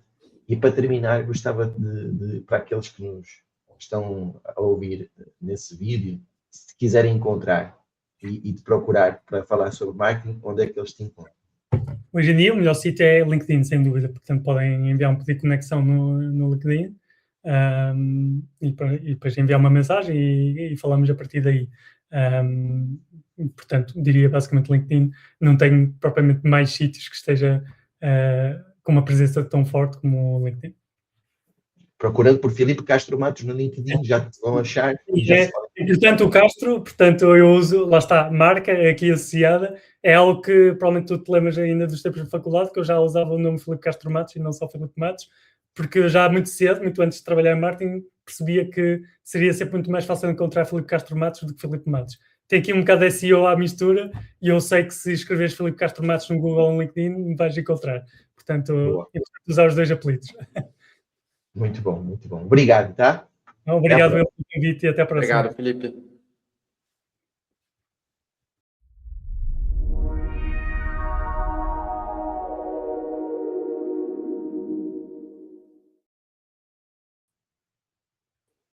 E para terminar, gostava de para aqueles que nos estão a ouvir nesse vídeo, se quiserem encontrar e te procurar para falar sobre marketing, onde é que eles te encontram? Hoje em dia o melhor sítio é LinkedIn, sem dúvida. Portanto, podem enviar um pedido de conexão no LinkedIn e depois enviar uma mensagem e falamos a partir daí. portanto, diria basicamente LinkedIn. Não tenho propriamente mais sítios que esteja com uma presença tão forte como o LinkedIn. Procurando por Filipe Castro Matos no LinkedIn, já te vão achar. E já Portanto, o Castro, portanto, eu uso, lá está, marca aqui associada, é algo que provavelmente tu te lembras ainda dos tempos de faculdade, que eu já usava o nome Filipe Castro Matos e não só Filipe Matos, porque eu já muito cedo, muito antes de trabalhar em marketing, percebia que seria sempre muito mais fácil encontrar Filipe Castro Matos do que Filipe Matos. Tem aqui um bocado de SEO à mistura e eu sei que se escreveres Filipe Castro Matos no Google ou no LinkedIn, me vais encontrar. Portanto, eu vou usar os dois apelidos. Muito bom, muito bom. Obrigado, tá? Obrigado pelo convite e até a próxima. Obrigado, Felipe.